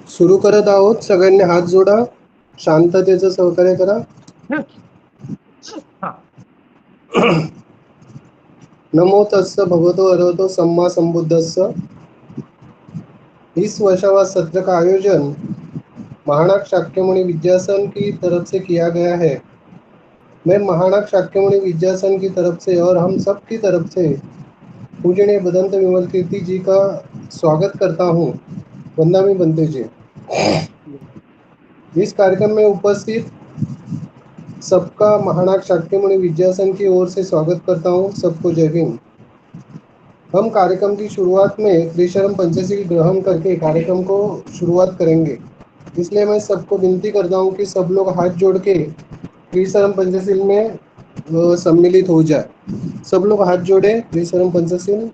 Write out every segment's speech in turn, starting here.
सुरू करत आहोत. सगळ्यांनी हात जोडा, शांततेचं सहकार्य करा. नमो तस्स भगवतो अरहतो सम्मा संबुद्धस्स. इस वर्षावार सत्र का आयोजन महानाग शाक्यमुनि विद्यासन की तरफ से किया गया है. मैं महानाग शाक्यमुनि विद्यासन की तरफ से और हम सब की तरफ से पूजनीय भदंत विमल कीर्ति जी का स्वागत करता हूँ. वंदामी बंते जी. इस कार्यक्रम में उपस्थित सबका महानाग शाक्यमुनि विद्यासन की ओर से स्वागत करता हूँ. सबको जय हिंद. हम कार्यक्रम की शुरुआत में त्रिशरण पंचशील ग्रहण करके कार्यक्रम को शुरुआत करेंगे. इसलिए मैं सबको विनती करता हूँ कि सब लोग हाथ जोड़ के त्रिशरण पंचशील में सम्मिलित हो जाए. सब लोग हाथ जोड़े. त्रिशरण पंचशील.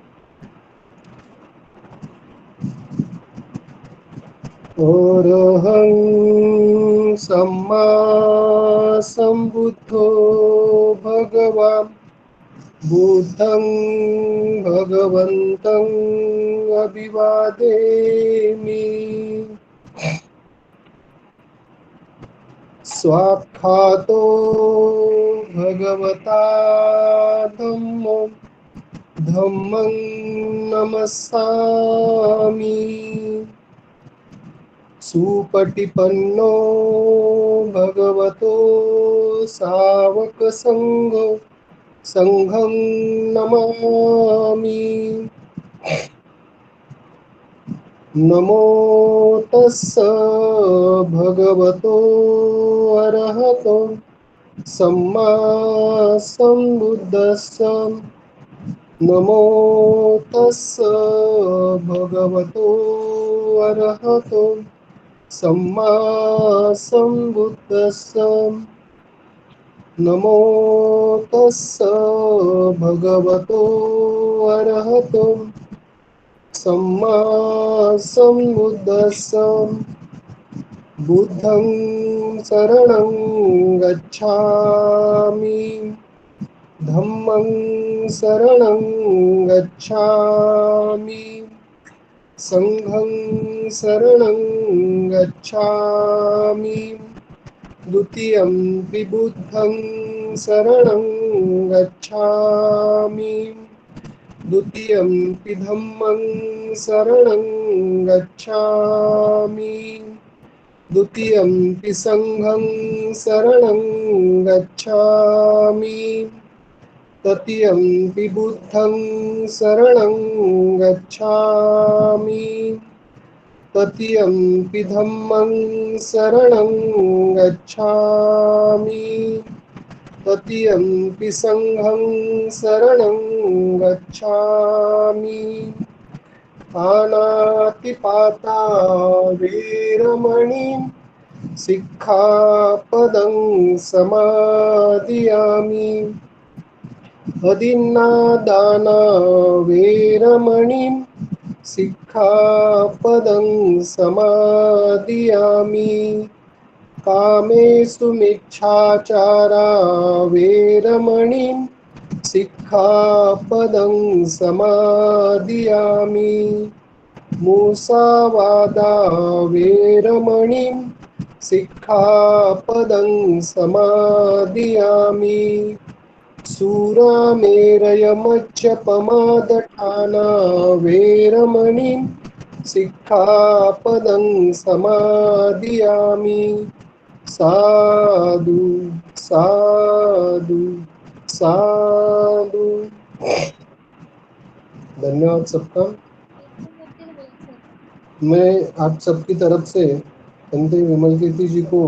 अरहं सम्मा संबुद्धो भगवान् बुद्धं भगवन्तं अभिवादेमि. स्वाख्यातो भगवता धम्मं नमस्सामि. सुपटिपन्नो भगवतो सावक संघं नमामि. नमो तस्स भगवतो अरहतो सम्मा संबुद्धस्स. नमो तस्स भगवतो अरहतो सम्मा संबुद्धस्स. नमो तस्स भगवतो अरहतो सम्मा संबुद्धस्स. बुद्धं शरणं गच्छामि. धम्मं शरणं गच्छामि. संघं शरणं गच्छामि. द्वितीयंपि बुद्धं शरणं गच्छामि. द्वितीयंपि धम्मं शरणं गच्छामि. द्वितीयंपि संघं शरणं गच्छामि. तृतीयंपि बुद्धं शरणं गच्छामि. तृतीयंपि धम्मं शरणं गच्छामि. तृतीयंपि संघं शरणं गच्छामि. पानातिपाता वेरमणि सिक्खापदं समादियामि. अदिन्नादाना वेरमणि सिक्खापदं समादियामि. कामेषु मिच्छाचारा वेरमणि सिक्खापदं समादियामि. मुसावादा वेरमणि सिक्खापदं समादियामि. सूरामेरयमच्चपमादठाना वेरमणि सिक्खापदं समादियामि. साधु साधु साधु. धन्यवाद सबका. मैं आप सबकी तरफ से पंडित विमल कीर्ति जी को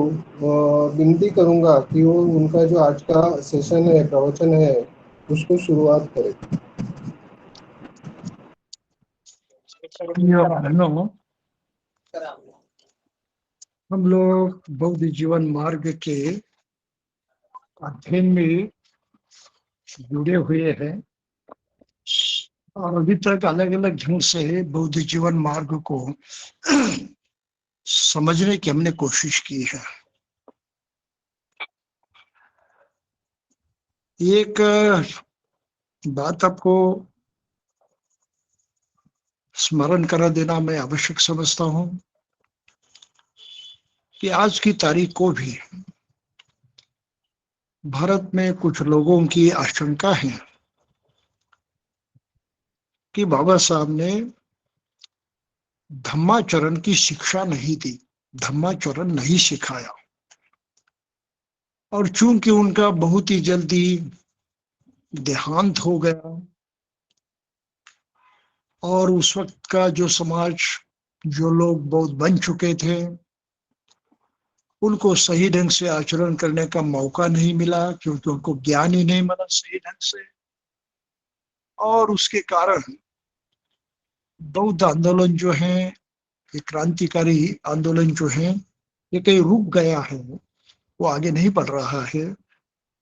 विनती करूंगा कि वो उनका जो आज का सेशन है, प्रवचन है, उसको शुरुआत करें. हम लोग बौद्ध जीवन मार्ग के अध्ययन में जुड़े हुए हैं और अभी तक अलग अलग ढंग से बौद्ध जीवन मार्ग को समझने की हमने कोशिश की है. एक बात आपको स्मरण करा देना मैं आवश्यक समझता हूं कि आज की तारीख को भी भारत में कुछ लोगों की आशंका है कि बाबा साहब ने धम्माचरण की शिक्षा नहीं दी, धम्माचरण नहीं सिखाया। और चूंकि उनका बहुत ही जल्दी देहांत हो गया और उस वक्त का जो समाज, जो लोग बहुत बन चुके थे, उनको सही ढंग से आचरण करने का मौका नहीं मिला, क्योंकि उनको ज्ञान ही नहीं मिला सही ढंग से। और उसके कारण बौद्ध आंदोलन जो है, ये क्रांतिकारी आंदोलन जो है, ये कहीं रुक गया है, वो आगे नहीं बढ़ रहा है।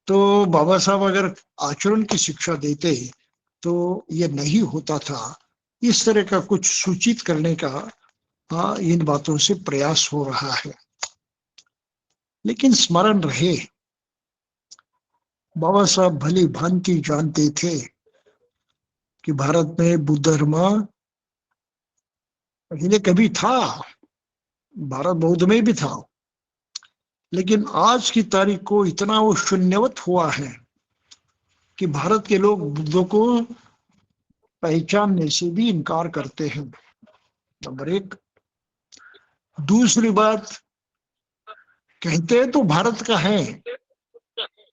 तो बाबा साहब अगर आचरण की शिक्षा देते तो ये नहीं होता था। इस तरह का कुछ सूचित करने का इन बातों से प्रयास हो रहा है। लेकिन स्मरण रहे, बाबा साहब भली भांति जानते थे कि भारत में बुद्ध धर्म पहले कभी था, भारत बौद्ध में भी था, लेकिन आज की तारीख को इतना वो शून्यवत हुआ है कि भारत के लोग बुद्ध को पहचानने से भी इनकार करते हैं, नंबर एक। दूसरी बात, कहते हैं तो भारत का है,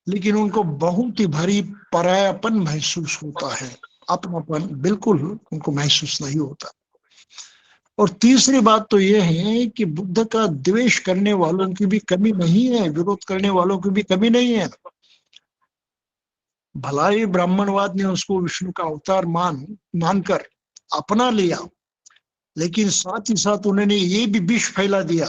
लेकिन उनको बहुत ही भारी परायापन महसूस होता है, अपनापन बिल्कुल उनको महसूस नहीं होता। और तीसरी बात तो यह है कि बुद्ध का द्वेष करने वालों की भी कमी नहीं है, विरोध करने वालों की भी कमी नहीं है। भलाई ब्राह्मणवाद ने उसको विष्णु का अवतार मानकर अपना लिया, लेकिन साथ ही साथ उन्होंने ये भी विष फैला दिया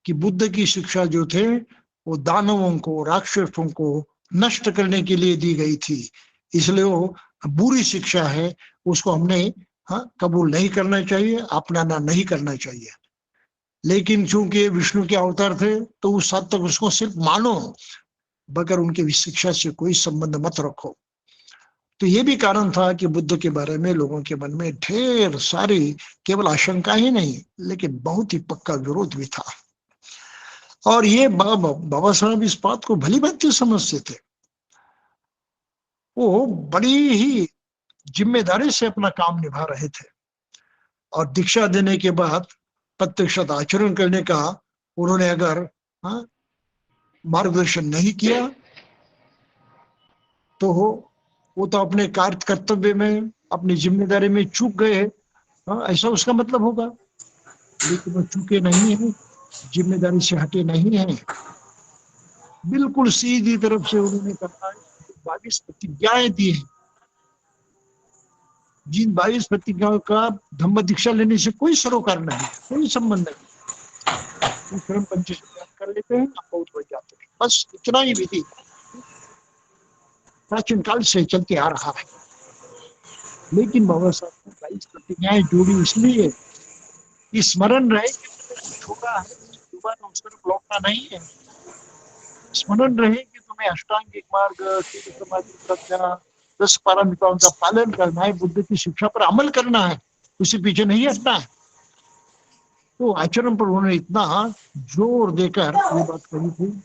कि बुद्ध की शिक्षा जो थे वो दानवों को, राक्षसों को नष्ट करने के लिए दी गई थी, इसलिए वो बुरी शिक्षा है, उसको हमने कबूल नहीं करना चाहिए, अपनाना नहीं करना चाहिए। लेकिन चूंकि विष्णु के अवतार थे तो उस हद तक उसको सिर्फ मानो, मगर उनके शिक्षा से कोई संबंध मत रखो। तो ये भी कारण था कि बुद्ध के बारे में लोगों के मन में ढेर सारी केवल आशंका ही नहीं, लेकिन बहुत ही पक्का विरोध भी था। और ये बाबा साहब इस बात को भली भांति समझते थे। वो बड़ी ही जिम्मेदारी से अपना काम निभा रहे थे, और दीक्षा देने के बाद प्रत्यक्षत आचरण करने का उन्होंने अगर मार्गदर्शन नहीं किया तो वो तो अपने कार्य कर्तव्य में, अपनी जिम्मेदारी में चूक गए, ऐसा उसका मतलब होगा। लेकिन वो चूके नहीं है, जिम्मेदारी से हटे नहीं है, बिल्कुल सीधी तरफ से उन्होंने कहा 22 प्रतिज्ञाएं दी हैं, जिन 22 प्रतिज्ञाओं का धम्म दीक्षा लेने से कोई सरोकार नहीं, कोई संबंध नहीं। स्वयं पंचशील कर लेते हैं, आप बहुत बच जाते हैं, बस इतना ही विधि प्राचीन काल से चलते आ रहा है। लेकिन बाबा साहब ने 22 प्रतिज्ञाएं जोड़ी इसलिए स्मरण रहे कि छोटा है, दोबारा उस तरफ लौटना नहीं है। स्मरण रहे कि तुम्हें अष्टांगिक मार्ग, शील समाधि प्रज्ञा, 10 पारमिताओं का पालन करना है, बुद्ध की शिक्षा पर अमल करना है, उसी पीछे नहीं हटना है। तो आचरण पर उन्होंने इतना जोर देकर ये बात कही थी।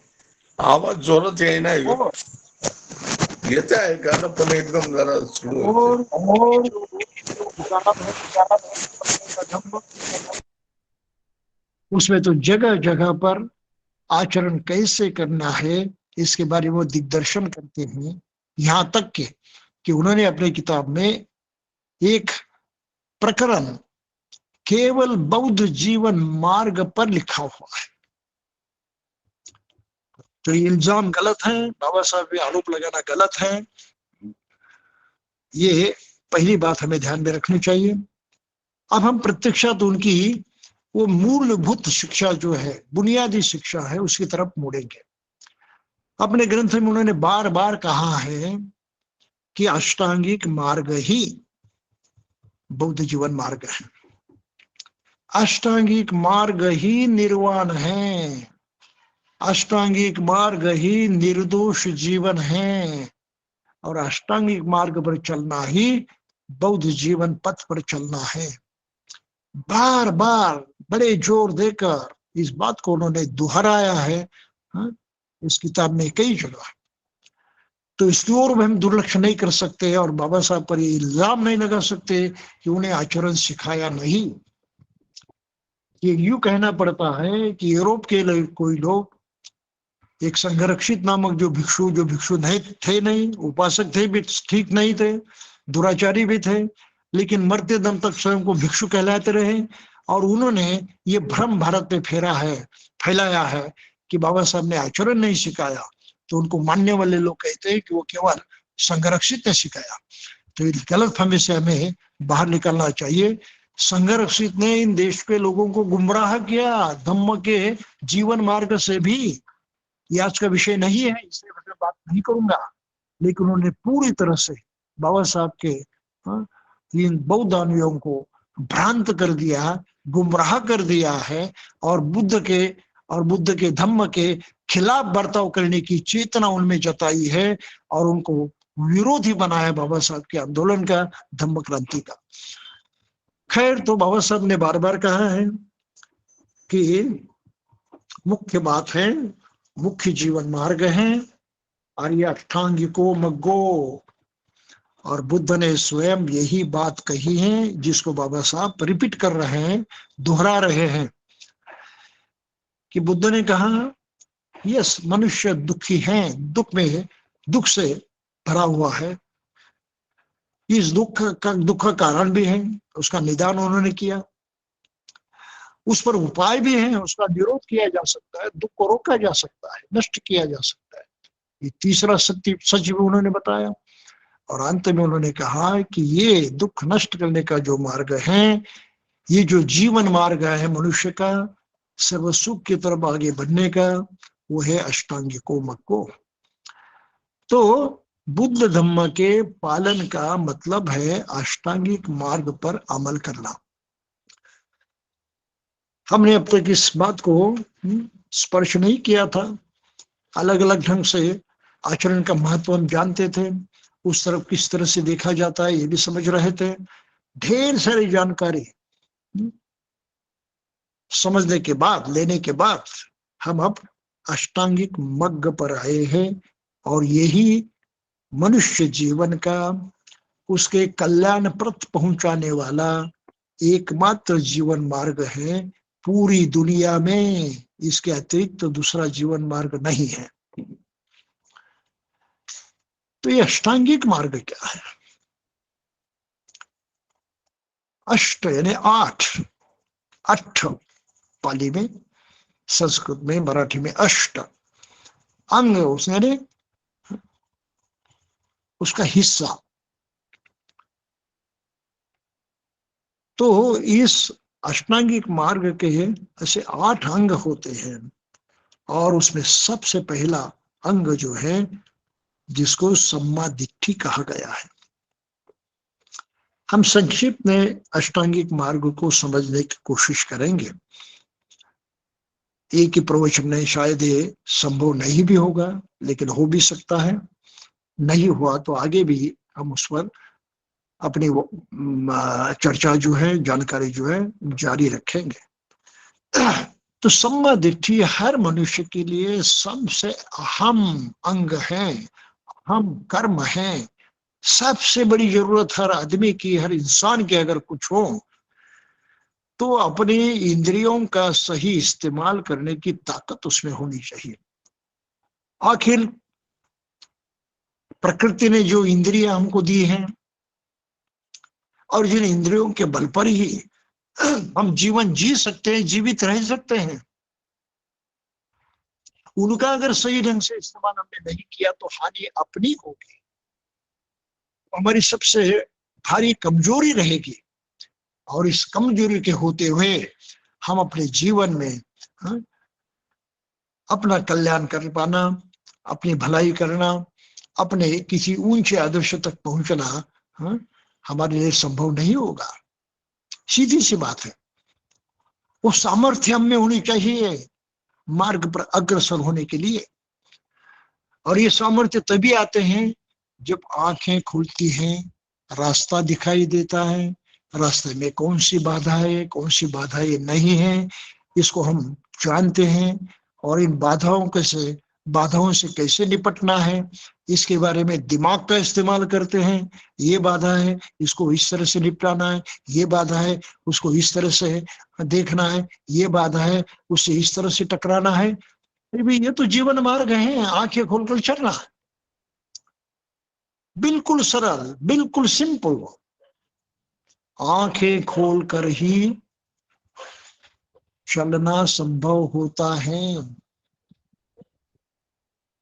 आवाज जोरात येईना येते आहे का? पण एकदम जरा स्लो और उसमें तो जगह जगह पर आचरण कैसे करना है इसके बारे में वो दिग्दर्शन करते हैं। यहां तक कि उन्होंने अपनी किताब में एक प्रकरण केवल बौद्ध जीवन मार्ग पर लिखा हुआ है। तो ये इल्जाम गलत है, बाबा साहब पे आरोप लगाना गलत है, ये पहली बात हमें ध्यान में रखनी चाहिए। अब हम प्रत्यक्षात उनकी वो मूलभूत शिक्षा जो है, बुनियादी शिक्षा है, उसकी तरफ मुड़ेंगे। अपने ग्रंथ में उन्होंने बार बार कहा है कि अष्टांगिक मार्ग ही बौद्ध जीवन मार्ग है, अष्टांगिक मार्ग ही निर्वाण है, अष्टांगिक मार्ग ही निर्दोष जीवन है, और अष्टांगिक मार्ग पर चलना ही बौद्ध जीवन पथ पर चलना है। बार बार बड़े जोर देकर इस बात को उन्होंने दोहराया है, हाँ, इस किताब में कई जगह। तो इसकी ओर हम दुर्लक्ष नहीं कर सकते और बाबा साहब पर ये इल्जाम नहीं लगा सकते कि उन्हें आचरण सिखाया नहीं। ये यूं कहना पड़ता है कि यूरोप के कोई लोग, एक संघरक्षित नामक जो भिक्षु नहीं थे, नहीं उपासक थे भी, ठीक नहीं थे, दुराचारी भी थे, लेकिन मरते दम तक स्वयं को भिक्षु कहलाते रहे। और उन्होंने ये भ्रम भारत में फैलाया है कि बाबा साहब ने आचरण नहीं सिखाया। तो उनको मानने वाले लोग कहते हैं कि वो केवल संघरक्षित ने सिखाया। तो इस गलतफहमी से हमें बाहर निकलना चाहिए। संघरक्षित ने इन देश के लोगों को गुमराह किया धम्म के जीवन मार्ग से भी। ये आज का विषय नहीं है, इसलिए मैं बात नहीं करूंगा, लेकिन उन्होंने पूरी तरह से बाबा साहब के इन बौद्ध अनुयायियों को भ्रांत कर दिया, गुमराह कर दिया है और बुद्ध के धम्म के खिलाफ बर्ताव करने की चेतना उनमें जताई है और उनको विरोधी बनाया बाबा साहब के आंदोलन का, धम्म क्रांति का। खैर, तो बाबा साहब ने बार बार कहा है कि मुख्य बात है, मुख्य जीवन मार्ग है आर्य अष्टांगिको मग्गो। और बुद्ध ने स्वयं यही बात कही है जिसको बाबा साहब रिपीट कर रहे हैं, दोहरा रहे हैं, कि बुद्ध ने कहा यस, मनुष्य दुखी है, दुख से भरा हुआ है। इस दुख का कारण भी है, उसका निदान उन्होंने किया, उस पर उपाय भी है, उसका विरोध किया जा सकता है, दुख को रोका जा सकता है, नष्ट किया जा सकता है। ये तीसरा सच भी उन्होंने बताया। और अंत में उन्होंने कहा कि ये दुख नष्ट करने का जो मार्ग है, ये जो जीवन मार्ग है मनुष्य का सर्व सुख की तरफ आगे बढ़ने का, वो है अष्टांगिको मग्गो। तो बुद्ध धम्म के पालन का मतलब है अष्टांगिक मार्ग पर अमल करना। हमने अब तक इस बात को स्पर्श नहीं किया था। अलग अलग ढंग से आचरण का महत्व हम जानते थे, उस तरफ किस तरह से देखा जाता है ये भी समझ रहे थे। ढेर सारी जानकारी समझने के बाद, लेने के बाद हम अब अष्टांगिक मग्ग पर आए हैं और यही मनुष्य जीवन का, उसके कल्याण प्रत पहुंचाने वाला एकमात्र जीवन मार्ग है। पूरी दुनिया में इसके अतिरिक्त तो दूसरा जीवन मार्ग नहीं है। तो ये अष्टांगिक मार्ग क्या है? अष्ट यानी आठ, अठ पाली में, संस्कृत में, मराठी में अष्ट। अंग उसने उसका हिस्सा। तो इस अष्टांगिक मार्ग के ऐसे 8 अंग होते हैं और उसमें सबसे पहला अंग जो है जिसको सम्मा दिट्ठी कहा गया है। हम संक्षिप्त में अष्टांगिक मार्ग को समझने की कोशिश करेंगे। एक ही प्रवचन में शायद ये संभव नहीं भी होगा, लेकिन हो भी सकता है। नहीं हुआ तो आगे भी हम उस पर अपनी चर्चा जो है, जानकारी जो है जारी रखेंगे। तो सम्मा दिट्ठी हर मनुष्य के लिए सबसे अहम अंग है, अहम कर्म है। सबसे बड़ी जरूरत हर आदमी की, हर इंसान की अगर कुछ हो तो अपनी इंद्रियों का सही इस्तेमाल करने की ताकत उसमें होनी चाहिए। आखिर प्रकृति ने जो इंद्रियां हमको दी हैं और जिन इंद्रियों के बल पर ही हम जीवन जी सकते हैं, जीवित रह सकते हैं, उनका अगर सही ढंग से इस्तेमाल हमने नहीं किया तो हानि अपनी होगी, हमारी सबसे भारी कमजोरी रहेगी। और इस कमजोरी के होते हुए हम अपने जीवन में अपना कल्याण कर पाना, अपनी भलाई करना, अपने किसी ऊंचे आदर्श तक पहुंचना हमारे लिए संभव नहीं होगा। सीधी सी बात है। वो सामर्थ्य हम में होनी चाहिए मार्ग पर अग्रसर होने के लिए। और ये सामर्थ्य तभी आते हैं जब आंखें खुलती हैं, रास्ता दिखाई देता है, रास्ते में कौन सी बाधा है, कौन सी बाधा ये नहीं है, इसको हम जानते हैं और इन बाधाओं से कैसे निपटना है, इसके बारे में दिमाग का इस्तेमाल करते हैं। ये बाधा है, इसको इस तरह से निपटाना है, ये बाधा है, उसको इस तरह से देखना है, ये बाधा है, उससे इस तरह से टकराना है। फिर भी ये तो जीवन मार्ग है, आंखें खोलकर चलना, बिल्कुल सरल, बिल्कुल सिंपल। आंखें खोलकर ही चलना संभव होता है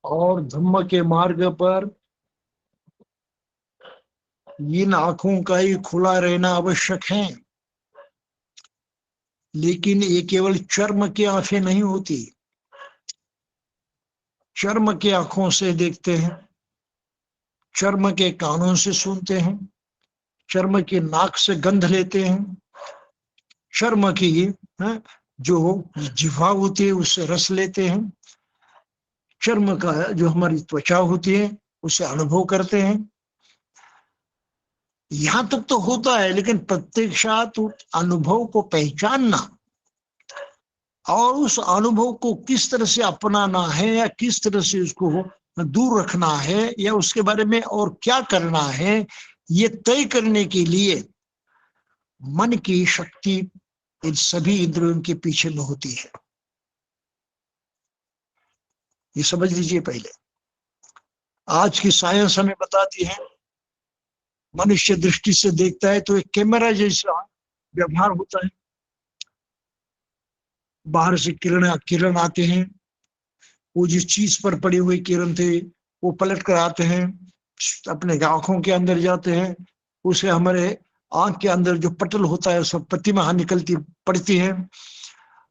और धम्म के मार्ग पर इन आंखों का ही खुला रहना आवश्यक है। लेकिन ये केवल चर्म की आंखें नहीं होती। चर्म की आंखों से देखते हैं, चर्म के कानों से सुनते हैं, चर्म की नाक से गंध लेते हैं, चर्म की जो जिह्वा होती है उससे रस लेते हैं, चर्म का जो हमारी त्वचा होती है उसे अनुभव करते हैं। यहां तक तो होता है, लेकिन प्रत्यक्षात अनुभव को पहचानना और उस अनुभव को किस तरह से अपनाना है या किस तरह से उसको दूर रखना है या उसके बारे में और क्या करना है, ये तय करने के लिए मन की शक्ति इन सभी इंद्रियों के पीछे में होती है। ये समझ लीजिए। पहले आज की साइंस हमें बताती है, मनुष्य दृष्टि से देखता है तो एक कैमरा जैसा व्यवहार होता है। बाहर से किरण आते हैं, वो जिस चीज पर पड़ी हुई किरण थे वो पलट कर आते हैं, अपने आंखों के अंदर जाते हैं, उसे हमारे आंख के अंदर जो पटल होता है सब प्रतिमा निकलती पड़ती है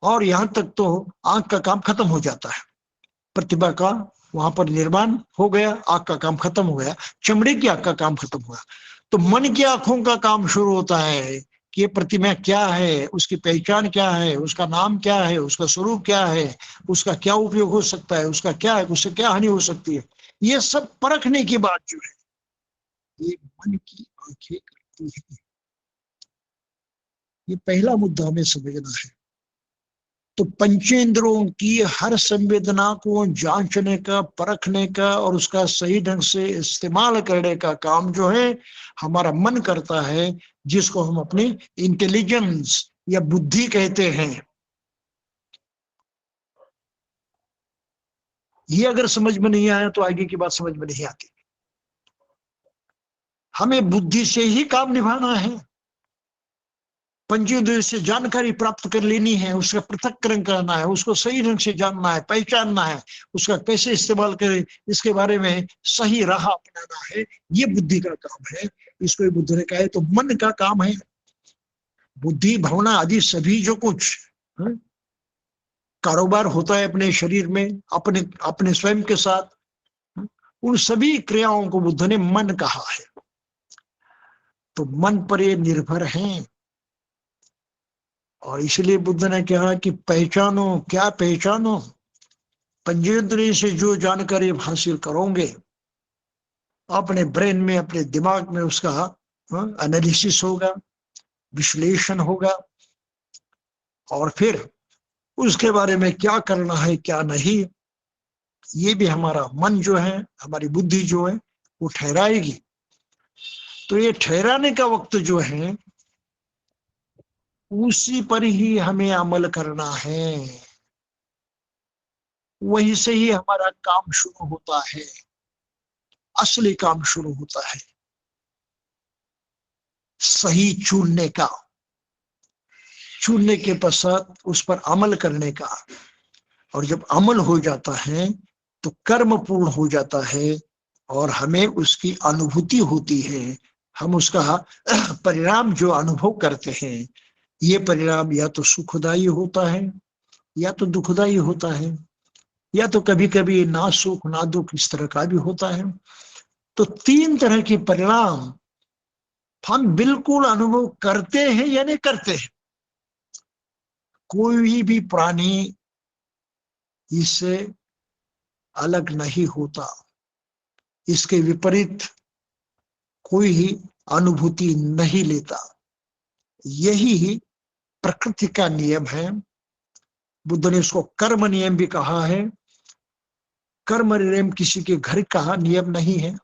और यहां तक तो आंख का काम खत्म हो जाता है। प्रतिभा का वहां पर निर्माण हो गया, आंख का काम खत्म हो गया, चमड़े की आंख का काम खत्म हुआ। तो मन की आंखों का काम शुरू होता है कि ये प्रतिमा क्या है, उसकी पहचान क्या है, उसका नाम क्या है, उसका स्वरूप क्या है, उसका क्या उपयोग हो सकता है, उसका क्या है, उससे क्या हानि हो सकती है। ये सब परखने की बात जो है ये मन की आंखें करती है। ये पहला मुद्दा हमें समझना है। तो पंचेंद्रों की हर संवेदना को जांचने का, परखने का और उसका सही ढंग से इस्तेमाल करने का काम जो है हमारा मन करता है, जिसको हम अपनी इंटेलिजेंस या बुद्धि कहते हैं। ये अगर समझ में नहीं आया तो आगे की बात समझ में नहीं आती। हमें बुद्धि से ही काम निभाना है, पंचेंद्रियों से जानकारी प्राप्त कर लेनी है, उसका पृथक्करण करना है, उसको सही ढंग से जानना है, पहचानना है, उसका कैसे इस्तेमाल करें इसके बारे में सही राह अपनाना है। ये बुद्धि का काम है। इसको बुद्ध ने कहा है तो मन का काम है। बुद्धि भावना आदि सभी जो कुछ कारोबार होता है अपने शरीर में, अपने अपने स्वयं के साथ, उन सभी क्रियाओं को बुद्ध ने मन कहा है। तो मन पर ये निर्भर है और इसलिए बुद्ध ने कहा कि पहचानो, क्या पहचानो, पंचेंद्रिय से जो जानकारी हासिल करोगे अपने ब्रेन में, अपने दिमाग में उसका एनालिसिस होगा, विश्लेषण होगा और फिर उसके बारे में क्या करना है क्या नहीं, ये भी हमारा मन जो है, हमारी बुद्धि जो है वो ठहराएगी। तो ये ठहराने का वक्त जो है उसी पर ही हमें अमल करना है, वहीं से ही हमारा काम शुरू होता है, असली काम शुरू होता है सही चुनने का, चुनने के पश्चात उस पर अमल करने का। और जब अमल हो जाता है तो कर्म पूर्ण हो जाता है और हमें उसकी अनुभूति होती है। हम उसका परिणाम जो अनुभव करते हैं, ये परिणाम या तो सुखदायी होता है या तो दुखदायी होता है, या तो कभी कभी ना सुख ना दुख इस तरह का भी होता है। तो तीन तरह के परिणाम हम बिल्कुल अनुभव करते हैं या नहीं करते हैं। कोई भी प्राणी इससे अलग नहीं होता, इसके विपरीत कोई ही अनुभूति नहीं लेता। यही प्रकृति का नियम है। बुद्ध ने उसको कर्म नियम भी कहा है। कर्म नियम किसी के घर का नियम नहीं है,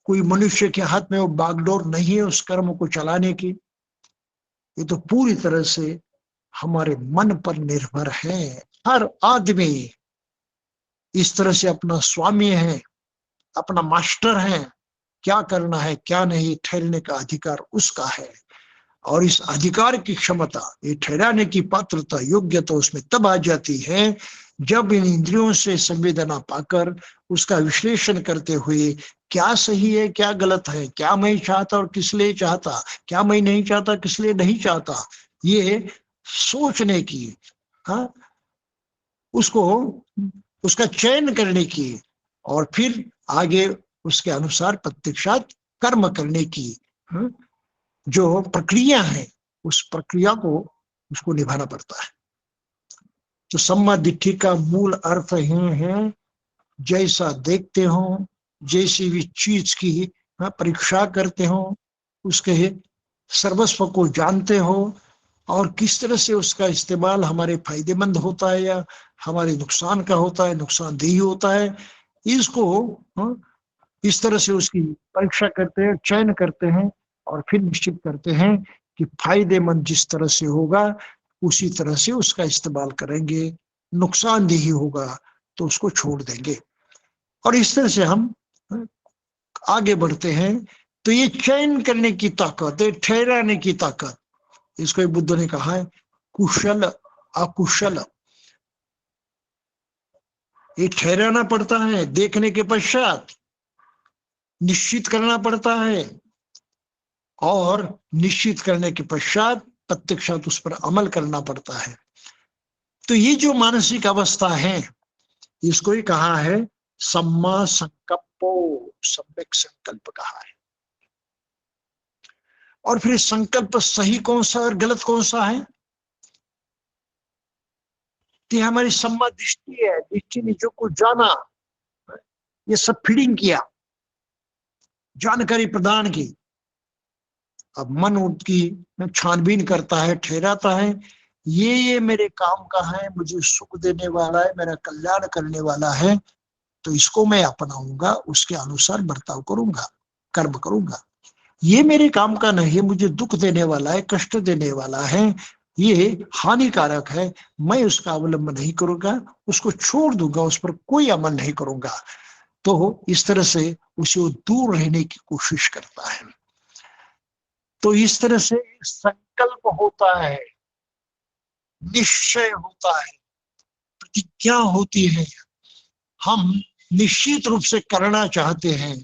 कोई मनुष्य के हाथ में वो बागडोर नहीं है उस कर्म को चलाने की। ये तो पूरी तरह से हमारे मन पर निर्भर है। हर आदमी इस तरह से अपना स्वामी है, अपना मास्टर है। क्या करना है क्या नहीं ठहरने का अधिकार उसका है। और इस अधिकार की क्षमता, ये ठहराने की पात्रता, योग्यता उसमें तब आ जाती है जब इन इंद्रियों से संवेदना पाकर उसका विश्लेषण करते हुए क्या सही है क्या गलत है, क्या मैं चाहता और किस लिए चाहता, क्या मैं नहीं चाहता किस लिए नहीं चाहता, ये सोचने की, हाँ, उसको उसका चयन करने की और फिर आगे उसके अनुसार प्रत्यक्षात कर्म करने की, हाँ, जो प्रक्रिया है उस प्रक्रिया को उसको निभाना पड़ता है। तो सम्मा दिट्ठी का मूल अर्थ ही है जैसा देखते हो, जैसी भी चीज की परीक्षा करते हो, उसके सर्वस्व को जानते हो और किस तरह से उसका इस्तेमाल हमारे फायदेमंद होता है या हमारे नुकसान का होता है, नुकसानदेही होता है, इसको इस तरह से उसकी परीक्षा करते हैं, चयन करते हैं और फिर निश्चित करते हैं कि फायदेमंद जिस तरह से होगा उसी तरह से उसका इस्तेमाल करेंगे, नुकसानदेही होगा तो उसको छोड़ देंगे। और इस तरह से हम आगे बढ़ते हैं। तो ये चयन करने की ताकत, ये ठहराने की ताकत, इसको बुद्ध ने कहा है कुशल अकुशल। ये ठहराना पड़ता है, देखने के पश्चात निश्चित करना पड़ता है और निश्चित करने के पश्चात प्रत्यक्षात उस पर अमल करना पड़ता है। तो ये जो मानसिक अवस्था है इसको ही कहा है सम्मा संकल्पो, सम्यक संकल्प कहा है। और फिर संकल्प सही कौन सा और गलत कौन सा है, कि हमारी सम्मा दृष्टि है, दृष्टि ने जो कुछ जाना, ये सब फीडिंग किया, जानकारी प्रदान की। अब मन उनकी छानबीन करता है, ठहराता है, ये मेरे काम का है, मुझे सुख देने वाला है, मेरा कल्याण करने वाला है, तो इसको मैं अपनाऊंगा, उसके अनुसार बर्ताव करूंगा, कर्म करूंगा। ये मेरे काम का नहीं है, मुझे दुख देने वाला है, कष्ट देने वाला है, ये हानिकारक है, मैं उसका अवलंबन नहीं करूंगा, उसको छोड़ दूंगा, उस पर कोई अमल नहीं करूंगा। तो इस तरह से उसे दूर रहने की कोशिश करता है। तो इस तरह से संकल्प होता है, निश्चय होता है, प्रतिज्ञा होती है, हम निश्चित रूप से करना चाहते हैं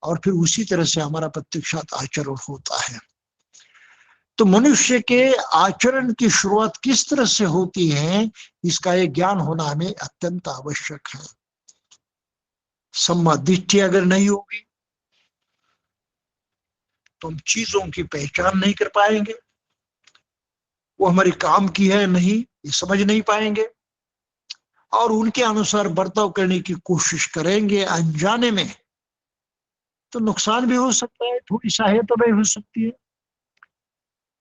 और फिर उसी तरह से हमारा प्रत्यक्षात आचरण होता है। तो मनुष्य के आचरण की शुरुआत किस तरह से होती है, इसका ये ज्ञान होना हमें अत्यंत आवश्यक है। सम्मा दिट्ठी अगर नहीं होगी तो हम चीजों की पहचान नहीं कर पाएंगे, वो हमारे काम की है नहीं ये समझ नहीं पाएंगे और उनके अनुसार बर्ताव करने की कोशिश करेंगे अनजाने में, तो नुकसान भी हो सकता है, थोड़ी सहायता भी हो सकती है।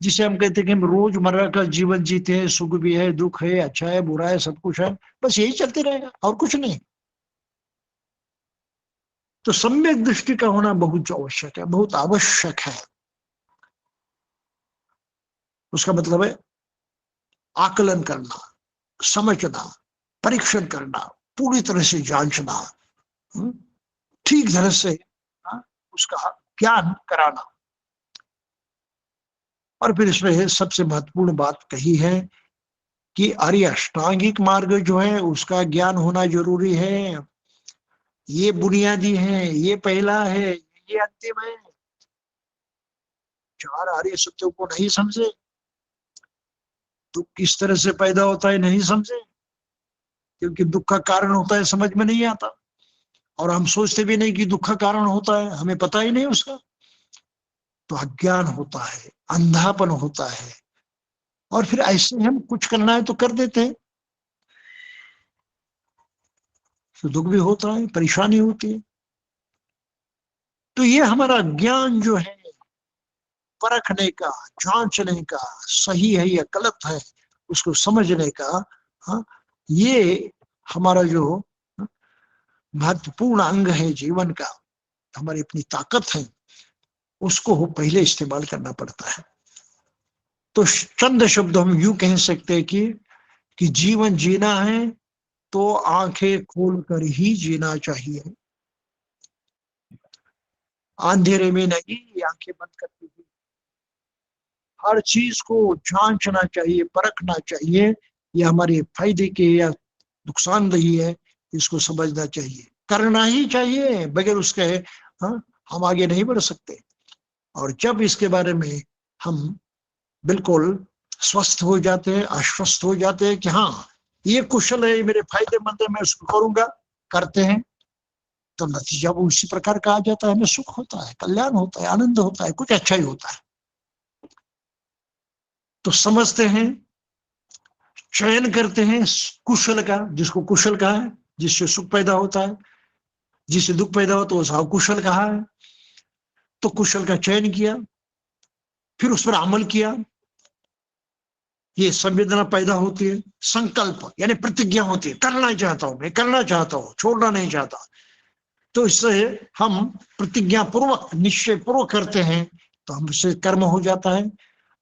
जिसे हम कहते हैं कि हम रोजमर्रा का जीवन जीते हैं, सुख भी है, दुख है, अच्छा है, बुरा है, सब कुछ है, बस यही चलते रहेगा और कुछ नहीं। तो सम्यक दृष्टि का होना बहुत आवश्यक है, बहुत आवश्यक है। उसका मतलब है आकलन करना, समझना, परीक्षण करना, पूरी तरह से जांचना, ठीक तरह से उसका ज्ञान कराना। और फिर इसमें सबसे महत्वपूर्ण बात कही है कि आर्य अष्टांगिक मार्ग जो है उसका ज्ञान होना जरूरी है। ये बुनियादी है, ये पहला है, ये अंतिम है। चार आर्य सत्यों को नहीं समझे, दुख किस तरह से पैदा होता है नहीं समझे, क्योंकि दुख का कारण होता है समझ में नहीं आता और हम सोचते भी नहीं कि दुख का कारण होता है, हमें पता ही नहीं उसका। तो अज्ञान होता है, अंधापन होता है और फिर ऐसे हम कुछ करना है तो कर देते हैं, तो दुख भी होता है, परेशानी होती है। तो ये हमारा ज्ञान जो है परखने का, जांचने का, सही है या गलत है, उसको समझने का, हाँ, ये हमारा जो महत्वपूर्ण अंग है जीवन का, हमारी अपनी ताकत है, उसको पहले इस्तेमाल करना पड़ता है। तो चंद शब्द हम यूं कह सकते हैं कि जीवन जीना है तो आंखें खोलकर ही जीना चाहिए, अंधेरे में नहीं आंखें बंद करके भी। हर चीज को जांचना चाहिए, परखना चाहिए, ये हमारे फायदे के या नुकसानदेही है, इसको समझना चाहिए, करना ही चाहिए, बगैर उसके हाँ, हम आगे नहीं बढ़ सकते। और जब इसके बारे में हम बिल्कुल स्वस्थ हो जाते हैं, आश्वस्त हो जाते हैं कि हाँ ये कुशल है, ये मेरे फायदेमंद है, मैं उसको करूंगा, करते हैं, तो नतीजा वो उसी प्रकार का आ जाता है, हमें सुख होता है, कल्याण होता है, आनंद होता है, कुछ अच्छा ही होता है। तो समझते हैं, चयन करते हैं कुशल का, जिसको कुशल कहा है, जिससे सुख पैदा होता है, जिससे दुख पैदा हो तो उसे अकुशल कहा है। तो कुशल का चयन किया, फिर उस पर अमल किया, ये संवेदना पैदा होती है, संकल्प यानी प्रतिज्ञा होती है, करना चाहता हूं, मैं करना चाहता हूं, छोड़ना नहीं चाहता। तो इससे हम प्रतिज्ञा पूर्वक, निश्चय पूर्वक करते हैं, तो हमसे कर्म हो जाता है,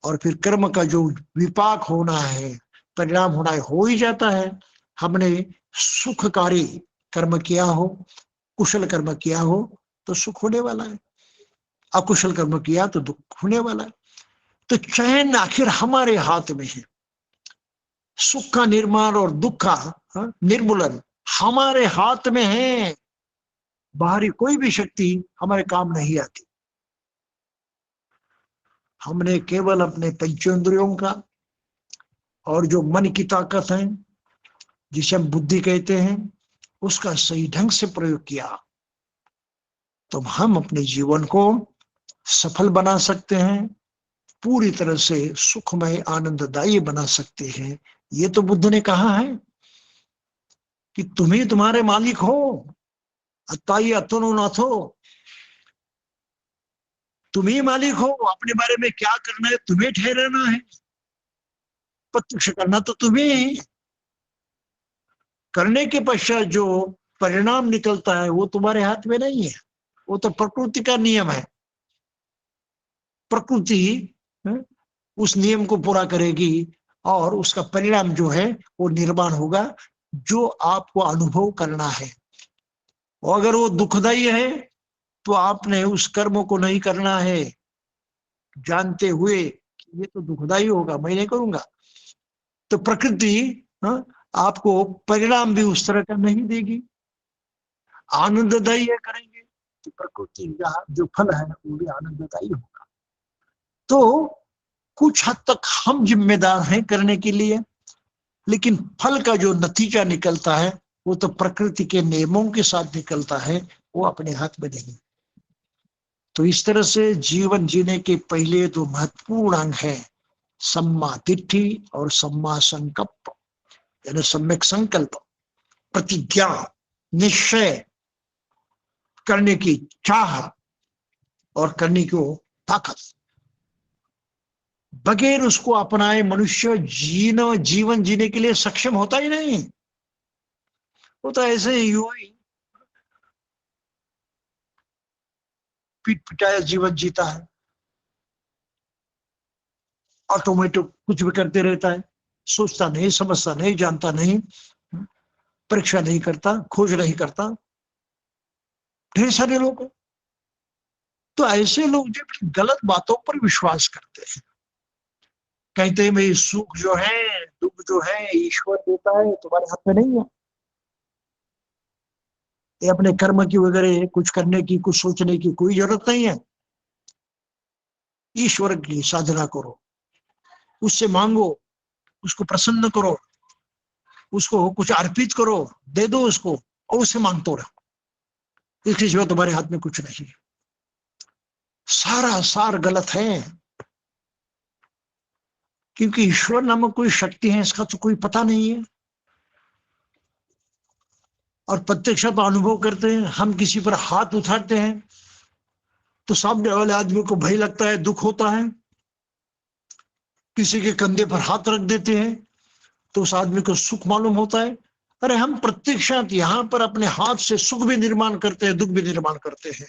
और फिर कर्म का जो विपाक होना है, परिणाम होना है, हो ही जाता है। हमने सुखकारी कर्म किया हो, कुशल कर्म किया हो तो सुख होने वाला है, अकुशल कर्म किया तो दुख होने वाला है। तो चयन आखिर हमारे हाथ में है, सुख का निर्माण और दुख का निर्मूलन हमारे हाथ में है, बाहरी कोई भी शक्ति हमारे काम नहीं आती। हमने केवल अपने पंचेंद्रियों का और जो मन की ताकत है, जिसे हम बुद्धि कहते हैं, उसका सही ढंग से प्रयोग किया तो हम अपने जीवन को सफल बना सकते हैं, पूरी तरह से सुखमय आनंददायी बना सकते हैं। ये तो बुद्ध ने कहा है कि तुम ही तुम्हारे मालिक हो, अत्ताई अतुनो नाथो, तुम ही मालिक हो, अपने बारे में क्या करना है तुम्हें ठहराना है, प्रत्यक्ष करना तो तुम्हें ही, करने के पश्चात जो परिणाम निकलता है वो तुम्हारे हाथ में नहीं है, वो तो प्रकृति का नियम है। प्रकृति उस नियम को पूरा करेगी और उसका परिणाम जो है वो निर्माण होगा, जो आपको अनुभव करना है। और अगर वो दुखदाई है तो आपने उस कर्म को नहीं करना है, जानते हुए कि ये तो दुखदाई होगा, मैं नहीं करूंगा। तो प्रकृति आपको परिणाम भी उस तरह का नहीं देगी, आनंददायी है करेंगे तो प्रकृति का जो फल है वो भी आनंददायी होगा। तो कुछ हद तक हम जिम्मेदार हैं करने के लिए, लेकिन फल का जो नतीजा निकलता है वो तो प्रकृति के नियमों के साथ निकलता है, वो अपने हाथ में नहीं। तो इस तरह से जीवन जीने के पहले दो महत्वपूर्ण अंग है, सम्मा दिट्ठी और सम्मा संकल्प, यानी सम्यक संकल्प, प्रतिज्ञा, निश्चय करने की चाह और करने की ताकत। बगैर उसको अपनाए मनुष्य जीवन जीने के लिए सक्षम होता ही नहीं। वो तो ऐसे ही यूं ही पीट पिटाया जीवन जीता है, ऑटोमेटिक कुछ भी करते रहता है, सोचता नहीं, समझता नहीं, जानता नहीं, परीक्षा नहीं करता, खोज नहीं करता। ढेर सारे लोग, तो ऐसे लोग जब गलत बातों पर विश्वास करते हैं, कहते हैं भाई सुख जो है, दुख जो है ईश्वर देता है, तुम्हारे हाथ में नहीं है, ये अपने कर्म की वगैरह कुछ करने की, कुछ सोचने की कोई जरूरत नहीं है। ईश्वर की साधना करो, उससे मांगो, उसको प्रसन्न करो, उसको कुछ अर्पित करो, दे दो उसको, और उससे मांगते रहो, इसके सिवा तुम्हारे हाथ में कुछ नहीं है। सारा सार गलत है, क्योंकि ईश्वर नामक कोई शक्ति है इसका तो कोई पता नहीं है। और प्रत्यक्ष अनुभव करते हैं, हम किसी पर हाथ उठाते हैं तो सामने वाले आदमी को भय लगता है, दुख होता है, किसी के कंधे पर हाथ रख देते हैं तो उस आदमी को सुख मालूम होता है। अरे हम प्रत्यक्षात यहाँ पर अपने हाथ से सुख भी निर्माण करते हैं, दुख भी निर्माण करते हैं।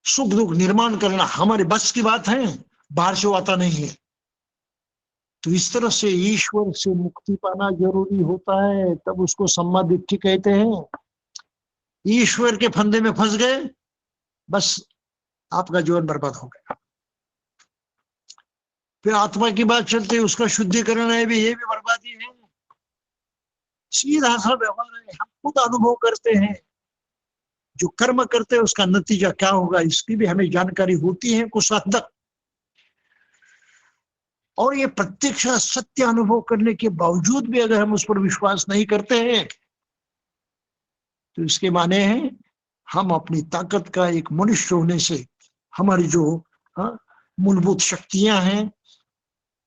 सुख दुख निर्माण करना हमारे बस की बात है, बाहर से वो आता नहीं है। तो इस तरह से ईश्वर से मुक्ति पाना जरूरी होता है, तब उसको सम्मा दिट्ठी कहते हैं। ईश्वर के फंदे में फंस गए, बस आपका जीवन बर्बाद हो गया। फिर आत्मा की बात चलती है, उसका शुद्धिकरण है भी, ये भी बर्बादी है। सीधा सा व्यवहार है, हम खुद अनुभव करते हैं। जो कर्म करते हैं उसका नतीजा क्या होगा इसकी भी हमें जानकारी होती है कुछ हद तक। और ये प्रत्यक्ष सत्य अनुभव करने के बावजूद भी अगर हम उस पर विश्वास नहीं करते हैं तो इसके माने हैं हम अपनी ताकत का, एक मनुष्य होने से हमारी जो मूलभूत शक्तियां हैं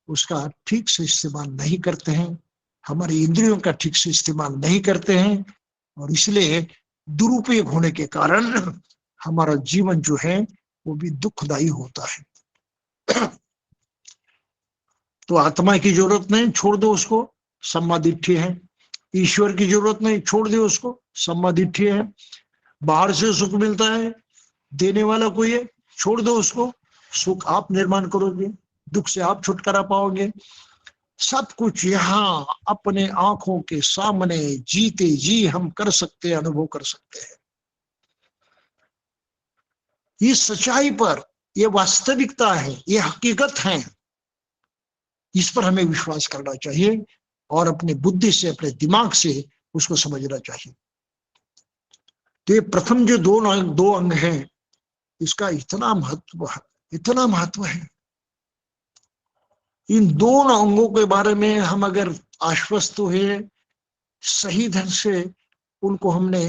उसका ठीक से इस्तेमाल नहीं करते हैं, हमारी इंद्रियों का ठीक से इस्तेमाल नहीं करते हैं, और इसलिए दुरुपयोग होने के कारण हमारा जीवन जो है वो भी दुखदायी होता है। तो आत्मा की जरूरत नहीं, छोड़ दो उसको, सम्मा दिट्ठी है। ईश्वर की जरूरत नहीं, छोड़ दो उसको, सम्मा दिट्ठी है। बाहर से सुख मिलता है, देने वाला कोई है, छोड़ दो उसको, सुख आप निर्माण करोगे, दुख से आप छुटकारा पाओगे। सब कुछ यहाँ अपने आंखों के सामने जीते जी हम कर सकते हैं, अनुभव कर सकते हैं। ये सच्चाई पर, ये वास्तविकता है, ये हकीकत है, इस पर हमें विश्वास करना चाहिए और अपने बुद्धि से, अपने दिमाग से उसको समझना चाहिए। तो ये प्रथम जो दो अंग हैं, इसका इतना महत्व है, इतना महत्व है। इन दोनों अंगों के बारे में हम अगर आश्वस्त हुए, सही ढंग से उनको हमने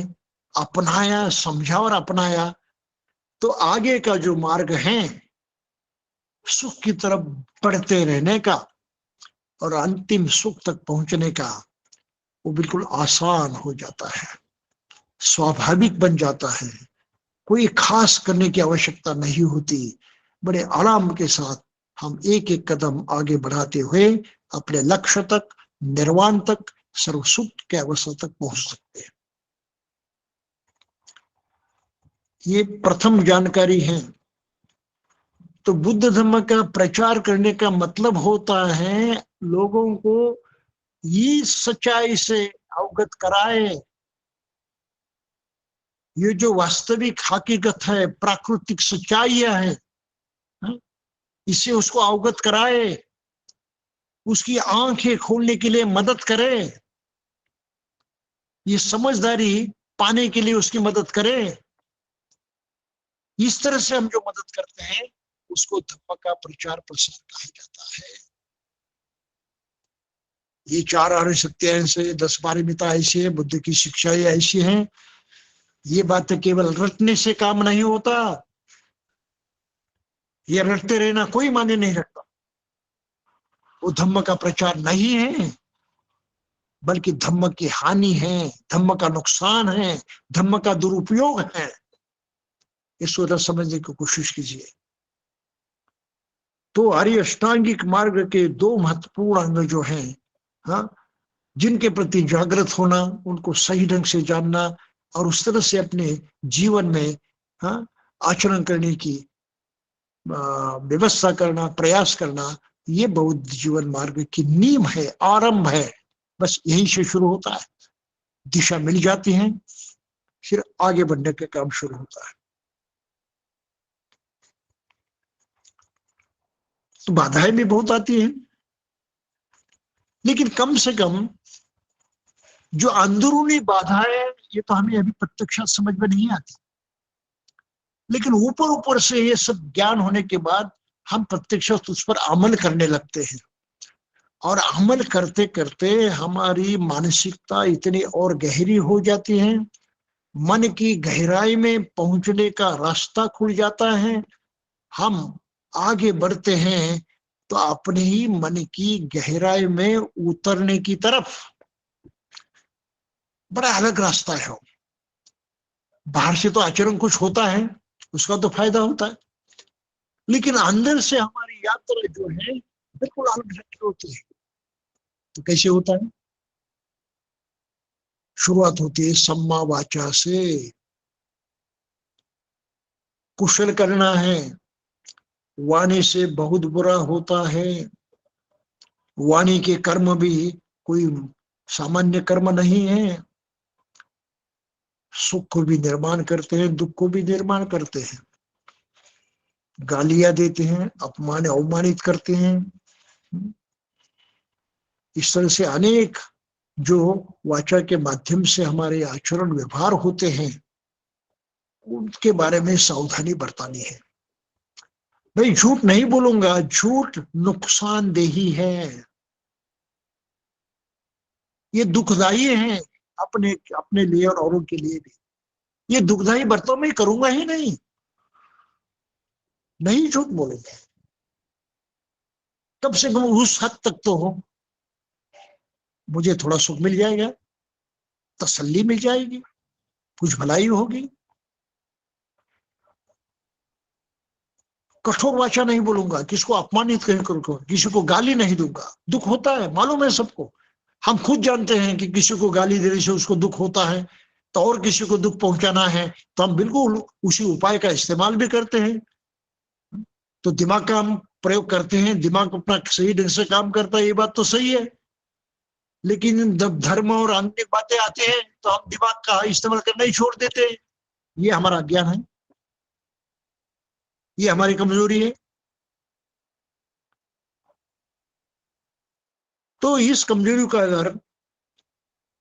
अपनाया, समझा और अपनाया, तो आगे का जो मार्ग है सुख की तरफ बढ़ते रहने का और अंतिम सुख तक पहुंचने का, वो बिल्कुल आसान हो जाता है, स्वाभाविक बन जाता है। कोई खास करने की आवश्यकता नहीं होती। बड़े आराम के साथ हम एक एक कदम आगे बढ़ाते हुए अपने लक्ष्य तक, निर्वाण तक, सर्वसुख के अवस्था तक पहुंच सकते हैं। ये प्रथम जानकारी है। तो बुद्ध धर्म का प्रचार करने का मतलब होता है लोगों को ये सच्चाई से अवगत कराए, ये जो वास्तविक हकीकत है, प्राकृतिक सच्चाइयां है, इससे उसको अवगत कराए, उसकी आंखें खोलने के लिए मदद करे, ये समझदारी पाने के लिए उसकी मदद करे। इस तरह से हम जो मदद करते हैं उसको धर्म का प्रचार प्रसार कहा जाता है। ये 4 आर्य सत्य ऐसे, 10 पारमिता ऐसी है, बुद्ध की शिक्षाएं ऐसी हैं। ये बात केवल रटने से काम नहीं होता, ये रटते रहना कोई माने नहीं रखता। वो धम्म का प्रचार नहीं है, बल्कि धम्म की हानि है, धम्म का नुकसान है, धम्म का दुरुपयोग है। इसको तो समझने की कोशिश कीजिए। तो आर्य अष्टांगिक मार्ग के 2 महत्वपूर्ण अंग जो हैं, हाँ, जिनके प्रति जागृत होना, उनको सही ढंग से जानना और उस तरह से अपने जीवन में आचरण करने की व्यवस्था करना, प्रयास करना, ये बौद्ध जीवन मार्ग की नींव है, आरंभ है। बस यहीं से शुरू होता है। दिशा मिल जाती है, फिर आगे बढ़ने का काम शुरू होता है। तो बाधाएं भी बहुत आती हैं, लेकिन कम से कम जो अंदरूनी बाधाएं, ये तो हमें अभी प्रत्यक्ष समझ में नहीं आती, लेकिन ऊपर ऊपर से ये सब ज्ञान होने के बाद हम प्रत्यक्ष उस पर अमल करने लगते हैं, और अमल करते करते हमारी मानसिकता इतनी और गहरी हो जाती है, मन की गहराई में पहुंचने का रास्ता खुल जाता है। हम आगे बढ़ते हैं तो अपने ही मन की गहराई में उतरने की तरफ। बड़ा अलग रास्ता है। बाहर से तो आचरण कुछ होता है, उसका तो फायदा होता है, लेकिन अंदर से हमारी यात्रा जो है बिल्कुल अलग ढंग की होती है। तो कैसे होता है? शुरुआत होती है सम्मा वाचा से। कुशल करना है, वाणी से बहुत बुरा होता है। वाणी के कर्म भी कोई सामान्य कर्म नहीं है। सुख को भी निर्माण करते हैं, दुख को भी निर्माण करते हैं। गालियां देते हैं, अपमान अवमानित करते हैं। इस तरह से अनेक जो वाचा के माध्यम से हमारे आचरण व्यवहार होते हैं, उनके बारे में सावधानी बरतानी है। भाई झूठ नहीं बोलूंगा, झूठ नुकसानदेही है, ये दुखदाई है, अपने अपने लिए और औरों के लिए भी। ये दुखदाई बर्ताव में करूंगा ही नहीं, नहीं झूठ बोलूंगा। कम से कम उस हद तक तो हो, मुझे थोड़ा सुख मिल जाएगा, तसल्ली मिल जाएगी, कुछ भलाई होगी। कठोर वाचा नहीं बोलूंगा, किसको अपमानित नहीं करूंगा, किसी को गाली नहीं दूंगा। दुख होता है, मालूम है सबको। हम खुद जानते हैं कि किसी को गाली देने से उसको दुख होता है, तो और किसी को दुख पहुंचाना है तो हम बिल्कुल उसी उपाय का इस्तेमाल भी करते हैं। तो दिमाग का हम प्रयोग करते हैं, दिमाग अपना सही ढंग से काम करता है, ये बात तो सही है। लेकिन जब धर्म और अन्य बातें आते हैं तो हम दिमाग का इस्तेमाल करना ही छोड़ देते हैं। ये हमारा अज्ञान है, ये हमारी कमजोरी है। तो इस कमजोरी का अगर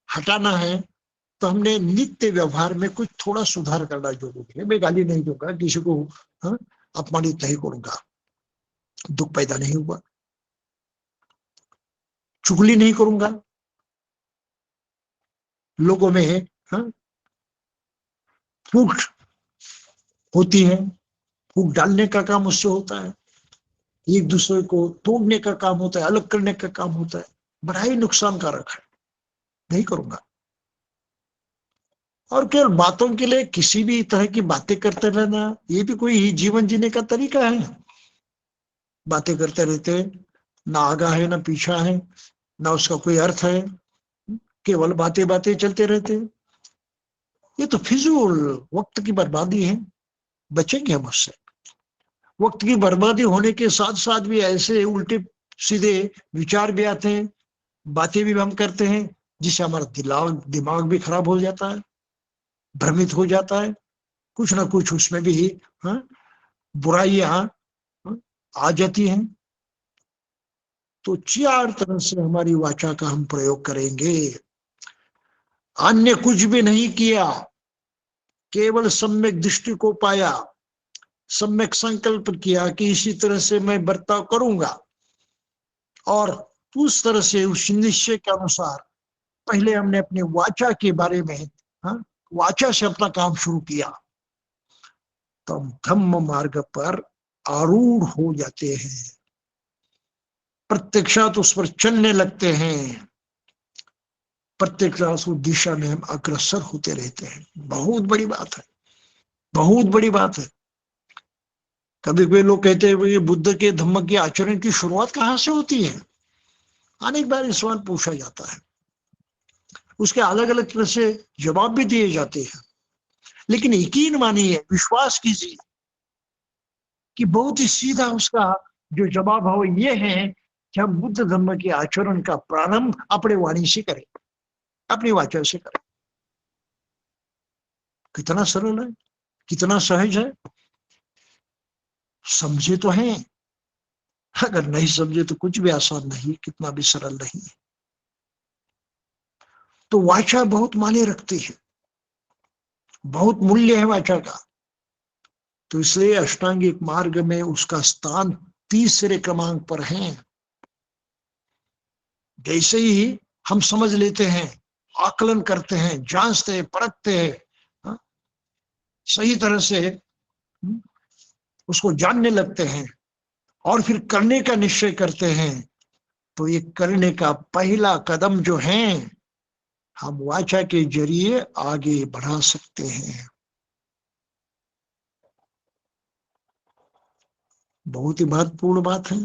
हटाना है तो हमने नित्य व्यवहार में कुछ थोड़ा सुधार करना जरूरी है। मैं गाली नहीं दूंगा किसी को, हाँ, अपमानित नहीं करूंगा, दुख पैदा नहीं हुआ। चुगली नहीं करूंगा, लोगों में, हाँ, फूट होती है, फूट डालने का काम उससे होता है, एक दूसरे को तोड़ने का काम होता है, अलग करने का काम होता है, बड़ा ही नुकसानकारक है, नहीं करूंगा। और केवल बातों के लिए किसी भी तरह की बातें करते रहना, ये भी कोई जीवन जीने का तरीका है? बातें करते रहते, ना आगा है ना पीछा है, ना उसका कोई अर्थ है, केवल बातें बातें चलते रहते, ये तो फिजूल वक्त की बर्बादी है। बचेंगे हम उससे। वक्त की बर्बादी होने के साथ साथ भी ऐसे उल्टे सीधे विचार भी आते हैं, बातें भी हम करते हैं, जिससे हमारा दिमाग भी खराब हो जाता है, भ्रमित हो जाता है। कुछ ना कुछ उसमें भी, हाँ, बुराइयां, हाँ, आ जाती हैं। तो चार तरह से हमारी वाचा का हम प्रयोग करेंगे। अन्य कुछ भी नहीं किया, केवल सम्यक दृष्टि को पाया, सम्यक संकल्प किया कि इसी तरह से मैं बर्ताव करूंगा, और उस तरह से उस निश्चय के अनुसार पहले हमने अपने वाचा के बारे में, हाँ, वाचा से अपना काम शुरू किया, तो हम धम्म मार्ग पर आरूढ़ हो जाते हैं, प्रत्यक्षात उस पर चलने लगते हैं, प्रत्यक्षात उस दिशा में हम अग्रसर होते रहते हैं। बहुत बड़ी बात है, बहुत बड़ी बात है। कभी कभी लोग कहते हैं ये बुद्ध के धम्म के आचरण की शुरुआत कहाँ से होती है? अनेक बार इस सवाल पूछा जाता है, उसके अलग अलग तरह से जवाब भी दिए जाते हैं। लेकिन यकीन मानिए, विश्वास कीजिए कि बहुत ही सीधा उसका जो जवाब है वो ये है कि हम बुद्ध धर्म के आचरण का प्रारंभ अपने वाणी से करें, अपनी वाचा से करें। कितना सरल है, कितना सहज है। समझे तो हैं, अगर नहीं समझे तो कुछ भी आसान नहीं, कितना भी सरल नहीं। तो वाचा बहुत मायने रखती है, बहुत मूल्य है वाचा का। तो इसलिए अष्टांगिक मार्ग में उसका स्थान तीसरे क्रमांक पर है। जैसे ही हम समझ लेते हैं, आकलन करते हैं, जांचते हैं, परखते हैं, हाँ, सही तरह से उसको जानने लगते हैं और फिर करने का निश्चय करते हैं, तो ये करने का पहला कदम जो है, हम वाचा के जरिए आगे बढ़ा सकते हैं। बहुत ही महत्वपूर्ण बात है।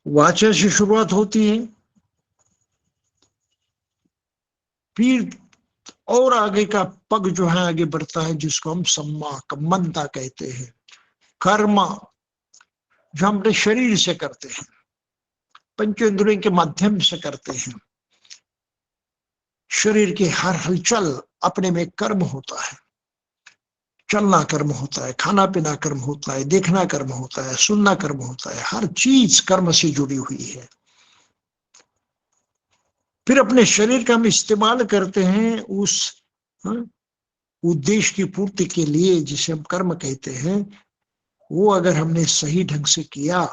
वाचा से शुरुआत होती है, फिर और आगे का पग जो है आगे बढ़ता है, जिसको हम सम्मा कम्मनता कहते हैं। कर्म जो हम अपने शरीर से करते हैं, पंचेंद्रियों के माध्यम से करते हैं। शरीर की हर हलचल अपने में कर्म होता है। चलना कर्म होता है, खाना पीना कर्म होता है, देखना कर्म होता है, सुनना कर्म होता है। हर चीज कर्म से जुड़ी हुई है। फिर अपने शरीर का हम इस्तेमाल करते हैं उस उद्देश्य की पूर्ति के लिए, जिसे हम कर्म कहते हैं। वो अगर हमने सही ढंग से किया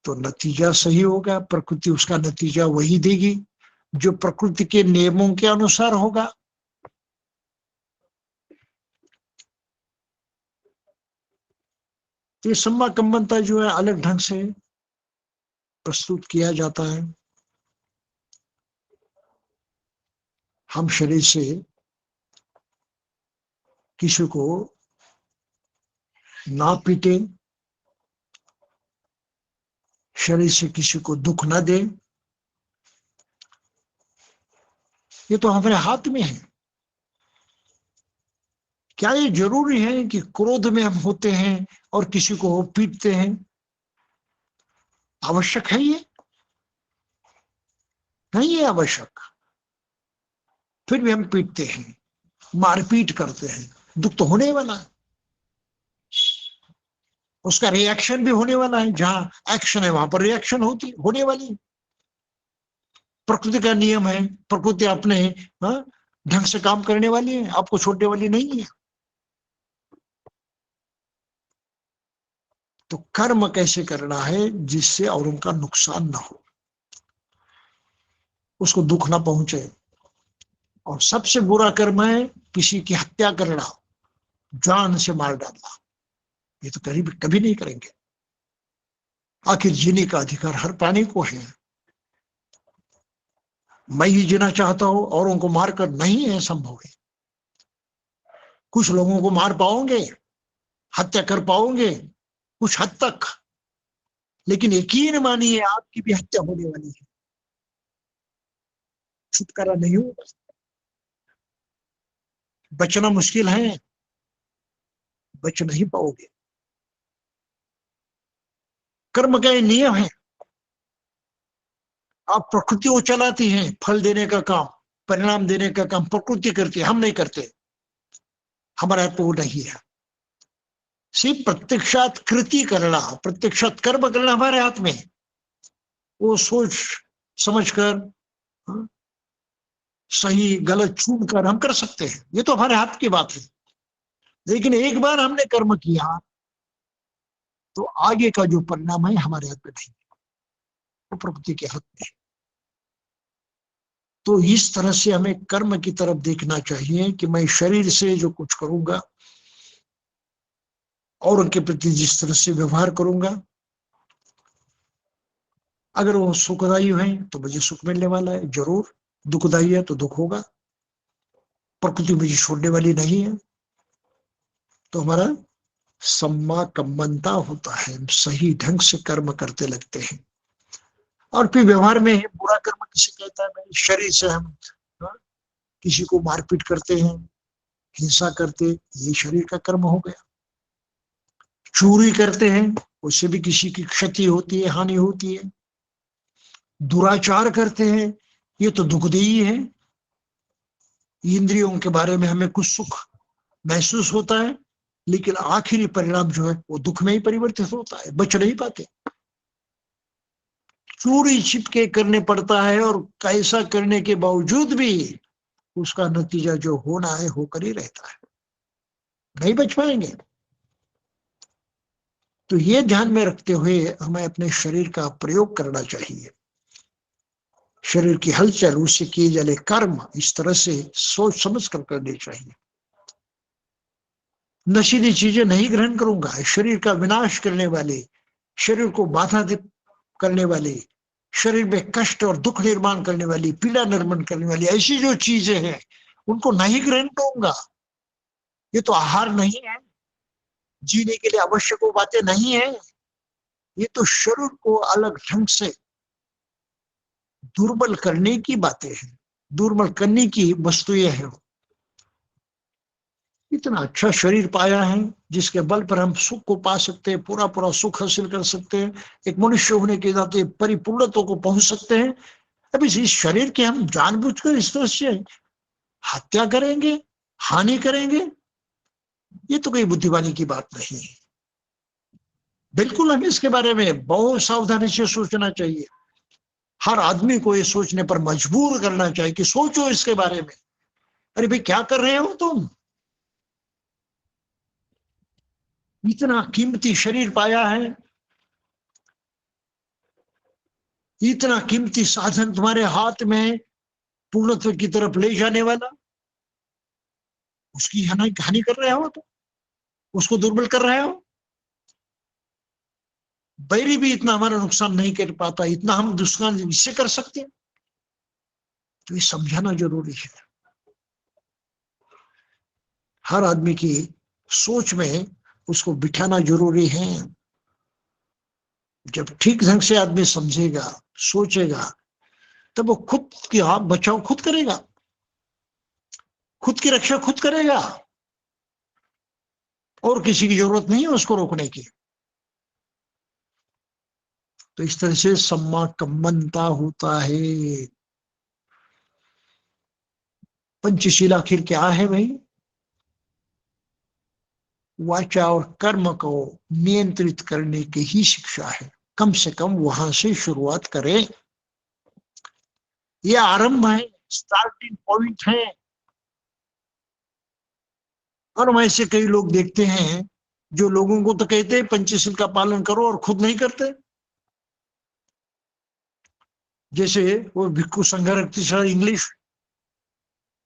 तो नतीजा सही होगा। प्रकृति उसका नतीजा वही देगी जो प्रकृति के नियमों के अनुसार होगा। तो ये सम्मा कम्मनता जो है अलग ढंग से प्रस्तुत किया जाता है। हम शरीर से किसी को ना पीटे, शरीर से किसी को दुख ना दे, ये तो हमारे हाथ में है। क्या ये जरूरी है कि क्रोध में हम होते हैं और किसी को पीटते हैं? आवश्यक है ये? नहीं है आवश्यक। फिर भी हम पीटते हैं, मारपीट करते हैं। दुख तो होने वाला है, उसका रिएक्शन भी होने वाला है। जहां एक्शन है वहां पर रिएक्शन होने वाली है। प्रकृति का नियम है, प्रकृति अपने ढंग से काम करने वाली है, आपको छोड़ने वाली नहीं है। तो कर्म कैसे करना है जिससे और उनका नुकसान ना हो, उसको दुख ना पहुंचे। और सबसे बुरा कर्म है किसी की हत्या करना, जान से मार डालना। ये तो कभी कभी नहीं करेंगे। आखिर जीने का अधिकार हर प्राणी को है। मैं ही जीना चाहता हूं, औरों को मारकर नहीं है संभव है। कुछ लोगों को मार पाओगे, हत्या कर पाओगे कुछ हद तक, लेकिन यकीन मानिए आपकी भी हत्या होने वाली है। छुटकारा नहीं होगा, बचना मुश्किल है, बच नहीं पाओगे। कर्म का ये नियम है। आप प्रकृति को चलाती हैं, फल देने का काम, परिणाम देने का काम प्रकृति करती है, हम नहीं करते। हमारे हाथ में वो नहीं है। सिर्फ प्रत्यक्षात कृति करना, प्रत्यक्षात कर्म करना हमारे हाथ में। वो सोच समझकर सही गलत चुन कर हम कर सकते हैं, ये तो हमारे हाथ की बात है। लेकिन एक बार हमने कर्म किया तो आगे का जो परिणाम है हमारे हाथ में नहीं, वो प्रकृति के हाथ में। तो इस तरह से हमें कर्म की तरफ देखना चाहिए कि मैं शरीर से जो कुछ करूंगा और उनके प्रति जिस तरह से व्यवहार करूंगा, अगर वो सुखदायी है तो मुझे सुख मिलने वाला है जरूर, दुखदायी है तो दुख होगा। प्रकृति मुझे छोड़ने वाली नहीं है। तो हमारा सम्मा कम्मनता होता है, हम सही ढंग से कर्म करते लगते हैं। और फिर व्यवहार में बुरा कर्म किसे कहता है? भाई शरीर से हम किसी को मारपीट करते हैं, हिंसा करते, ये शरीर का कर्म हो गया। चोरी करते हैं, उससे भी किसी की क्षति होती है, हानि होती है। दुराचार करते हैं, ये तो दुखदेही है। इंद्रियों के बारे में हमें कुछ सुख महसूस होता है, लेकिन आखिरी परिणाम जो है वो दुख में ही परिवर्तित होता है, बच नहीं पाते। चोरी छिपके करने पड़ता है और कैसा करने के बावजूद भी उसका नतीजा जो होना है होकर ही रहता है, नहीं बच पाएंगे। तो ये ध्यान में रखते हुए हमें अपने शरीर का प्रयोग करना चाहिए। शरीर की हलचल, उससे किए जाने कर्म इस तरह से सोच समझ कर करने चाहिए। नशीली चीजें नहीं ग्रहण करूंगा, शरीर का विनाश करने वाले, शरीर को बाधा करने वाले, शरीर में कष्ट और दुख निर्माण करने वाली, पीड़ा निर्माण करने वाली ऐसी जो चीजें हैं उनको नहीं ग्रहण करूंगा। ये तो आहार नहीं है, जीने के लिए आवश्यक वो बातें नहीं है। ये तो शरीर को अलग ढंग से दुर्बल करने की बातें हैं, दुर्बल करने की वस्तुएं हैं। इतना अच्छा शरीर पाया है जिसके बल पर हम सुख को पा सकते हैं, पूरा पूरा सुख हासिल कर सकते हैं, एक मनुष्य होने के नाते परिपूर्णत्व को पहुंच सकते हैं। अब इस शरीर के हम जानबूझकर इस तरह से हत्या करेंगे, हानि करेंगे, ये तो कोई बुद्धिमानी की बात नहीं है। बिल्कुल हमें इसके बारे में बहुत सावधानी से सोचना चाहिए। हर आदमी को ये सोचने पर मजबूर करना चाहिए कि सोचो इसके बारे में। अरे भाई क्या कर रहे हो तुम? इतना कीमती शरीर पाया है, इतना कीमती साधन तुम्हारे हाथ में पूर्णत्व की तरफ ले जाने वाला, उसकी हानि कर रहे हो, तो उसको दुर्बल कर रहे हो। बैरी भी इतना हमारा नुकसान नहीं कर पाता, इतना हम नुकसान इससे कर सकते हैं। तो ये समझाना जरूरी है। हर आदमी की सोच में उसको बिठाना जरूरी है। जब ठीक ढंग से आदमी समझेगा, सोचेगा, तब वो खुद की आप बचाव खुद करेगा, खुद की रक्षा खुद करेगा, और किसी की जरूरत नहीं है उसको रोकने की। तो इस तरह से सम्माकम्मनता होता है। पंचशील आखिर क्या है भाई? वाचा और कर्म को नियंत्रित करने की ही शिक्षा है। कम से कम वहां से शुरुआत करें। यह आरंभ है, स्टार्टिंग पॉइंट है। और हम ऐसे कई लोग देखते हैं जो लोगों को तो कहते हैं पंचशील का पालन करो और खुद नहीं करते। जैसे वो भिक्खु संघरक्ति सर इंग्लिश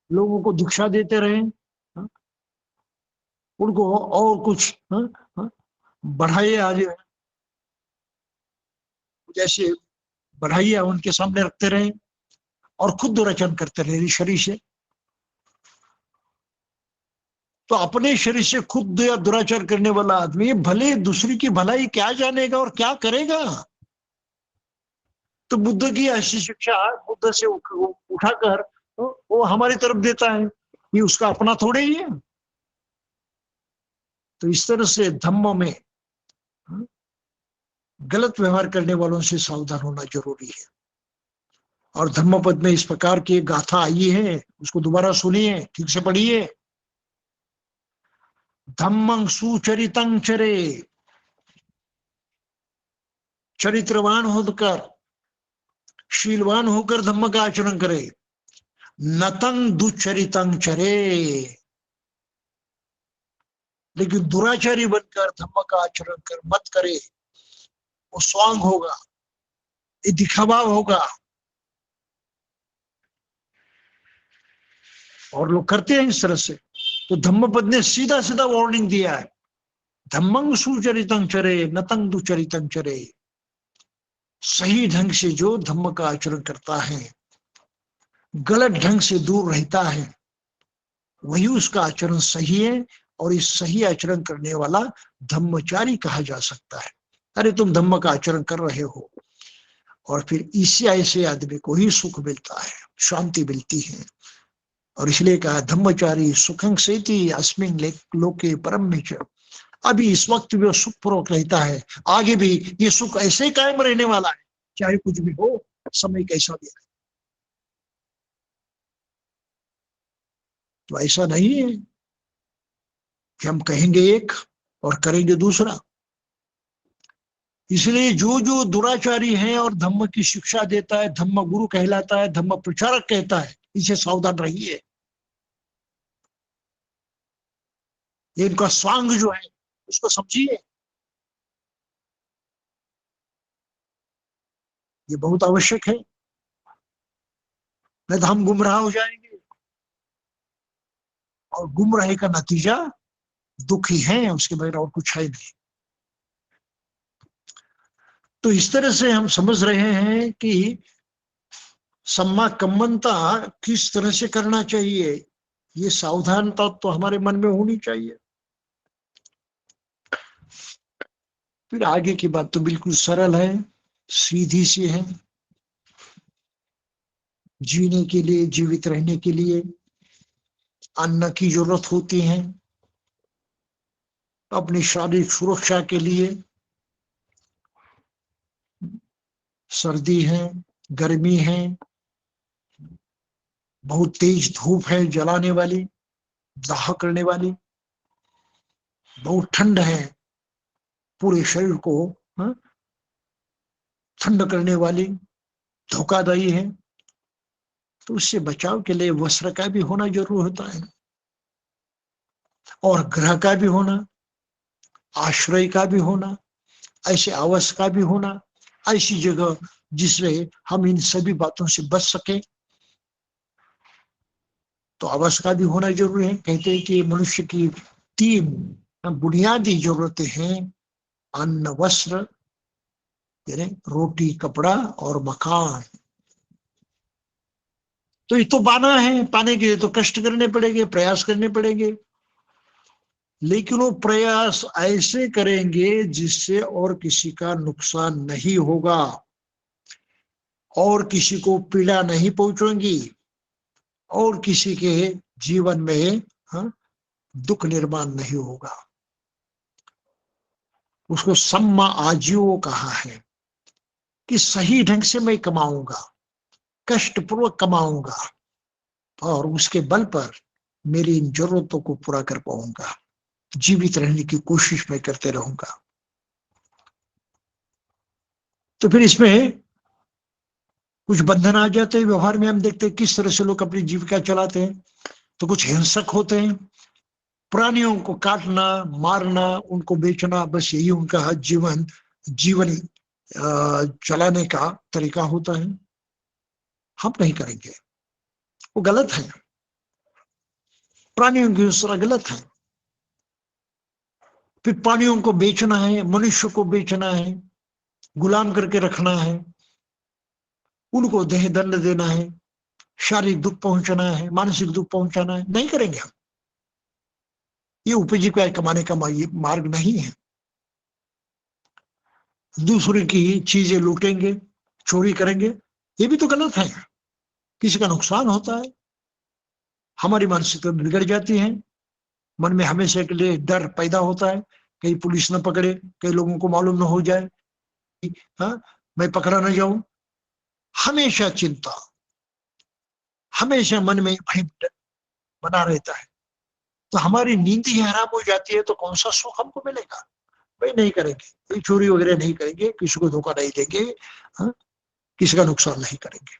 लोगों को दीक्षा देते रहे, हाँ? उनको और कुछ बढ़ाइए, आज जैसे बढ़ाइए उनके सामने रखते रहे और खुद दुराचरण करते रहे शरीर से। तो अपने शरीर से खुद दुराचार करने वाला आदमी भले दूसरी की भलाई क्या जानेगा और क्या करेगा। तो बुद्ध की ऐसी शिक्षा बुद्ध से उठाकर वो हमारी तरफ देता है, ये उसका अपना थोड़े ही है। तो इस तरह से धम्म में गलत व्यवहार करने वालों से सावधान होना जरूरी है। और धम्मपद में इस प्रकार की गाथा आई है, उसको दोबारा सुनिए, ठीक से पढ़िए। धम्मं सुचरितं चरे, चरित्रवान होकर, शीलवान होकर धम्म का आचरण करे। नतं दुचरितं चरे, लेकिन दुराचारी बनकर धम्म का आचरण कर मत करे। वो स्वांग होगा, ये दिखावा होगा। और लोग करते हैं इस तरह से। तो धम्मपद ने सीधा सीधा वार्निंग दिया है, धम्मं सुचरितं चरे नतं दुचरितं चरे। सही ढंग से जो धम्म का आचरण करता है, गलत ढंग से दूर रहता है, वही उसका आचरण सही है। और इस सही आचरण करने वाला धम्मचारी कहा जा सकता है। अरे तुम धम्म का आचरण कर रहे हो, और फिर इसी ऐसे आदमी को ही सुख मिलता है, शांति मिलती है। और इसलिए कहा धम्मचारी सुखं सेति अस्मिन् लोके परम में। अभी इस वक्त भी वो सुखपूर्वक रहता है, आगे भी ये सुख ऐसे ही कायम रहने वाला है, चाहे कुछ भी हो, समय कैसा भी है। तो ऐसा नहीं है कि हम कहेंगे एक और करेंगे दूसरा। इसलिए जो जो दुराचारी है और धम्म की शिक्षा देता है, धम्म गुरु कहलाता है, धम्म प्रचारक कहता है, इसे सावधान रहिए। ये इनका स्वांग जो है उसको समझिए, ये बहुत आवश्यक है। नहीं तो हम गुमराह हो जाएंगे, और गुमराही का नतीजा दुख ही है, उसके बगैर और कुछ है नहीं। तो इस तरह से हम समझ रहे हैं कि सम्माकम्मनता किस तरह से करना चाहिए, ये सावधानता तो हमारे मन में होनी चाहिए। फिर आगे की बात तो बिल्कुल सरल है, सीधी सी है। जीने के लिए, जीवित रहने के लिए अन्न की जरूरत होती है, अपनी शारीरिक सुरक्षा के लिए सर्दी है, गर्मी है, बहुत तेज धूप है जलाने वाली, दाह करने वाली, बहुत ठंड है पूरे शरीर को हाँ, ठंड करने वाली, धोखादायी है। तो उससे बचाव के लिए वस्त्र का भी होना जरूर होता है, और ग्रह का भी होना, आश्रय का भी होना, ऐसे आवास का भी होना, ऐसी जगह जिससे हम इन सभी बातों से बच सके। तो आवास का भी होना जरूरी है। कहते हैं कि मनुष्य की 3 बुनियादी जरूरतें हैं, अन्न, वस्त्र, यानी रोटी, कपड़ा और मकान। तो ये तो पाना है, पाने के लिए तो कष्ट करने पड़ेंगे, प्रयास करने पड़ेंगे, लेकिन वो प्रयास ऐसे करेंगे जिससे और किसी का नुकसान नहीं होगा, और किसी को पीड़ा नहीं पहुंचेगी, और किसी के जीवन में हाँ, दुख निर्माण नहीं होगा। उसको सम्मा आजीवो कहा है कि सही ढंग से मैं कमाऊंगा, कष्टपूर्वक कमाऊंगा, और उसके बल पर मेरी इन जरूरतों को पूरा कर पाऊंगा, जीवित रहने की कोशिश मैं करते रहूंगा। तो फिर इसमें कुछ बंधन आ जाते हैं। व्यवहार में हम देखते हैं किस तरह से लोग अपनी जीविका चलाते हैं। तो कुछ हिंसक होते हैं, प्राणियों को काटना, मारना, उनको बेचना, बस यही उनका जीवन जीवन चलाने का तरीका होता है। हम नहीं करेंगे, वो गलत है, प्राणियों की दूसरा गलत है। फिर प्राणियों को बेचना है, मनुष्य को बेचना है, गुलाम करके रखना है, उनको देह दंड देना है, शारीरिक दुख पहुंचाना है, मानसिक दुख पहुंचाना है, नहीं करेंगे हम। ये उपजीविका कमाने का मार्ग नहीं है। दूसरे की चीजें लूटेंगे, चोरी करेंगे, ये भी तो गलत है, किसी का नुकसान होता है, हमारी मानसिकता बिगड़ जाती है, मन में हमेशा के लिए डर पैदा होता है, कहीं पुलिस न पकड़े, कई लोगों को मालूम न हो जाए, हाँ, मैं पकड़ा न जाऊं, हमेशा चिंता, हमेशा मन में भय बना रहता है। तो हमारी नींद ही हराम हो जाती है, तो कौन सा सुख हमको मिलेगा। भाई नहीं करेंगे, कोई चोरी वगैरह नहीं करेंगे, किसी को धोखा नहीं देंगे, हाँ, किसी का नुकसान नहीं करेंगे।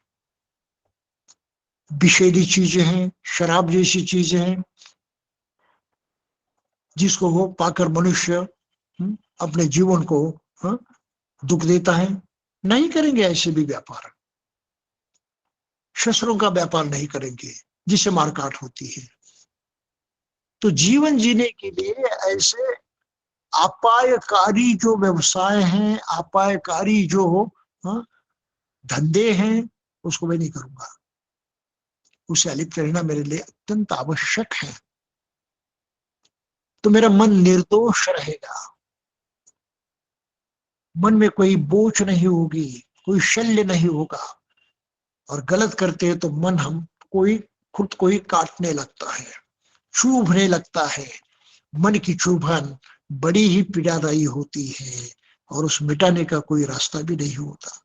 विषैली चीजें हैं, शराब जैसी चीजें हैं, जिसको वो पाकर मनुष्य अपने जीवन को हाँ, दुख देता है, नहीं करेंगे ऐसे भी व्यापार। शस्त्रों का व्यापार नहीं करेंगे जिससे मारकाट होती है। तो जीवन जीने के लिए ऐसे अपायकारी जो व्यवसाय हैं, अपायकारी जो हाँ, धंधे हैं, उसको मैं नहीं करूंगा। उसे अलिप्त रहना मेरे लिए अत्यंत आवश्यक है। तो मेरा मन निर्दोष रहेगा, मन में कोई बोझ नहीं होगी, कोई शल्य नहीं होगा। और गलत करते हैं तो मन हम कोई खुद को ही काटने लगता है, चुभने लगता है। मन की चुभन बड़ी ही पीड़ादायी होती है, और उस मिटाने का कोई रास्ता भी नहीं होता।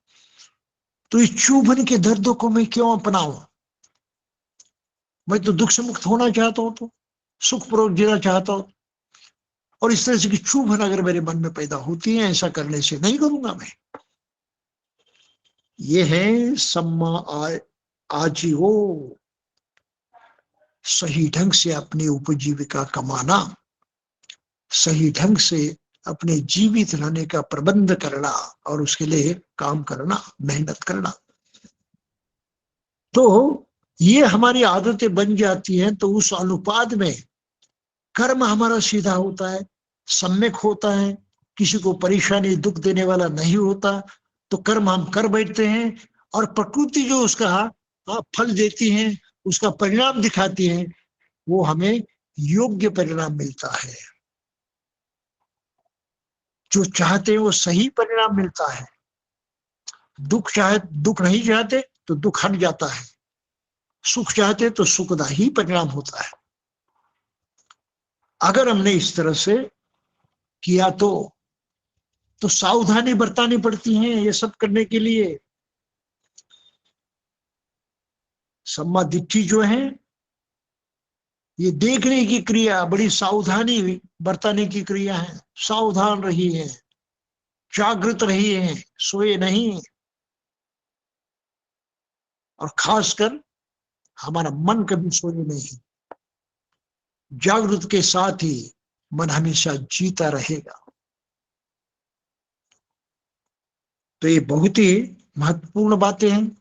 तो इस चुभन के दर्दों को मैं क्यों अपनाऊं। मैं तो दुख से मुक्त होना चाहता हूं, तो सुखपूर्वक जीना चाहता हूं, और इस तरह से की चुभन अगर मेरे मन में पैदा होती है, ऐसा करने से नहीं करूंगा मैं। ये है सम्मा आजीवो, सही ढंग से अपनी उपजीविका कमाना, सही ढंग से अपने जीवित रहने का प्रबंध करना, और उसके लिए काम करना, मेहनत करना। तो ये हमारी आदतें बन जाती हैं, तो उस अनुपात में कर्म हमारा सीधा होता है, सम्यक होता है, किसी को परेशानी दुख देने वाला नहीं होता। तो कर्म हम कर बैठते हैं, और प्रकृति जो उसका फल देती है, उसका परिणाम दिखाती है, वो हमें योग्य परिणाम मिलता है। जो चाहते हैं वो सही परिणाम मिलता है। दुख नहीं चाहते तो दुख हट जाता है, सुख चाहते तो सुख का ही परिणाम होता है। अगर हमने इस तरह से किया तो सावधानी बरतानी पड़ती है ये सब करने के लिए। सम्मा दिट्ठी जो है, ये देखने की क्रिया बड़ी सावधानी बरताने की क्रिया है। सावधान रहिए, जागृत रहिए, सोए नहीं। और खासकर हमारा मन कभी सोए नहीं। जागृत के साथ ही मन हमेशा जीता रहेगा। तो ये बहुत ही महत्वपूर्ण बातें हैं।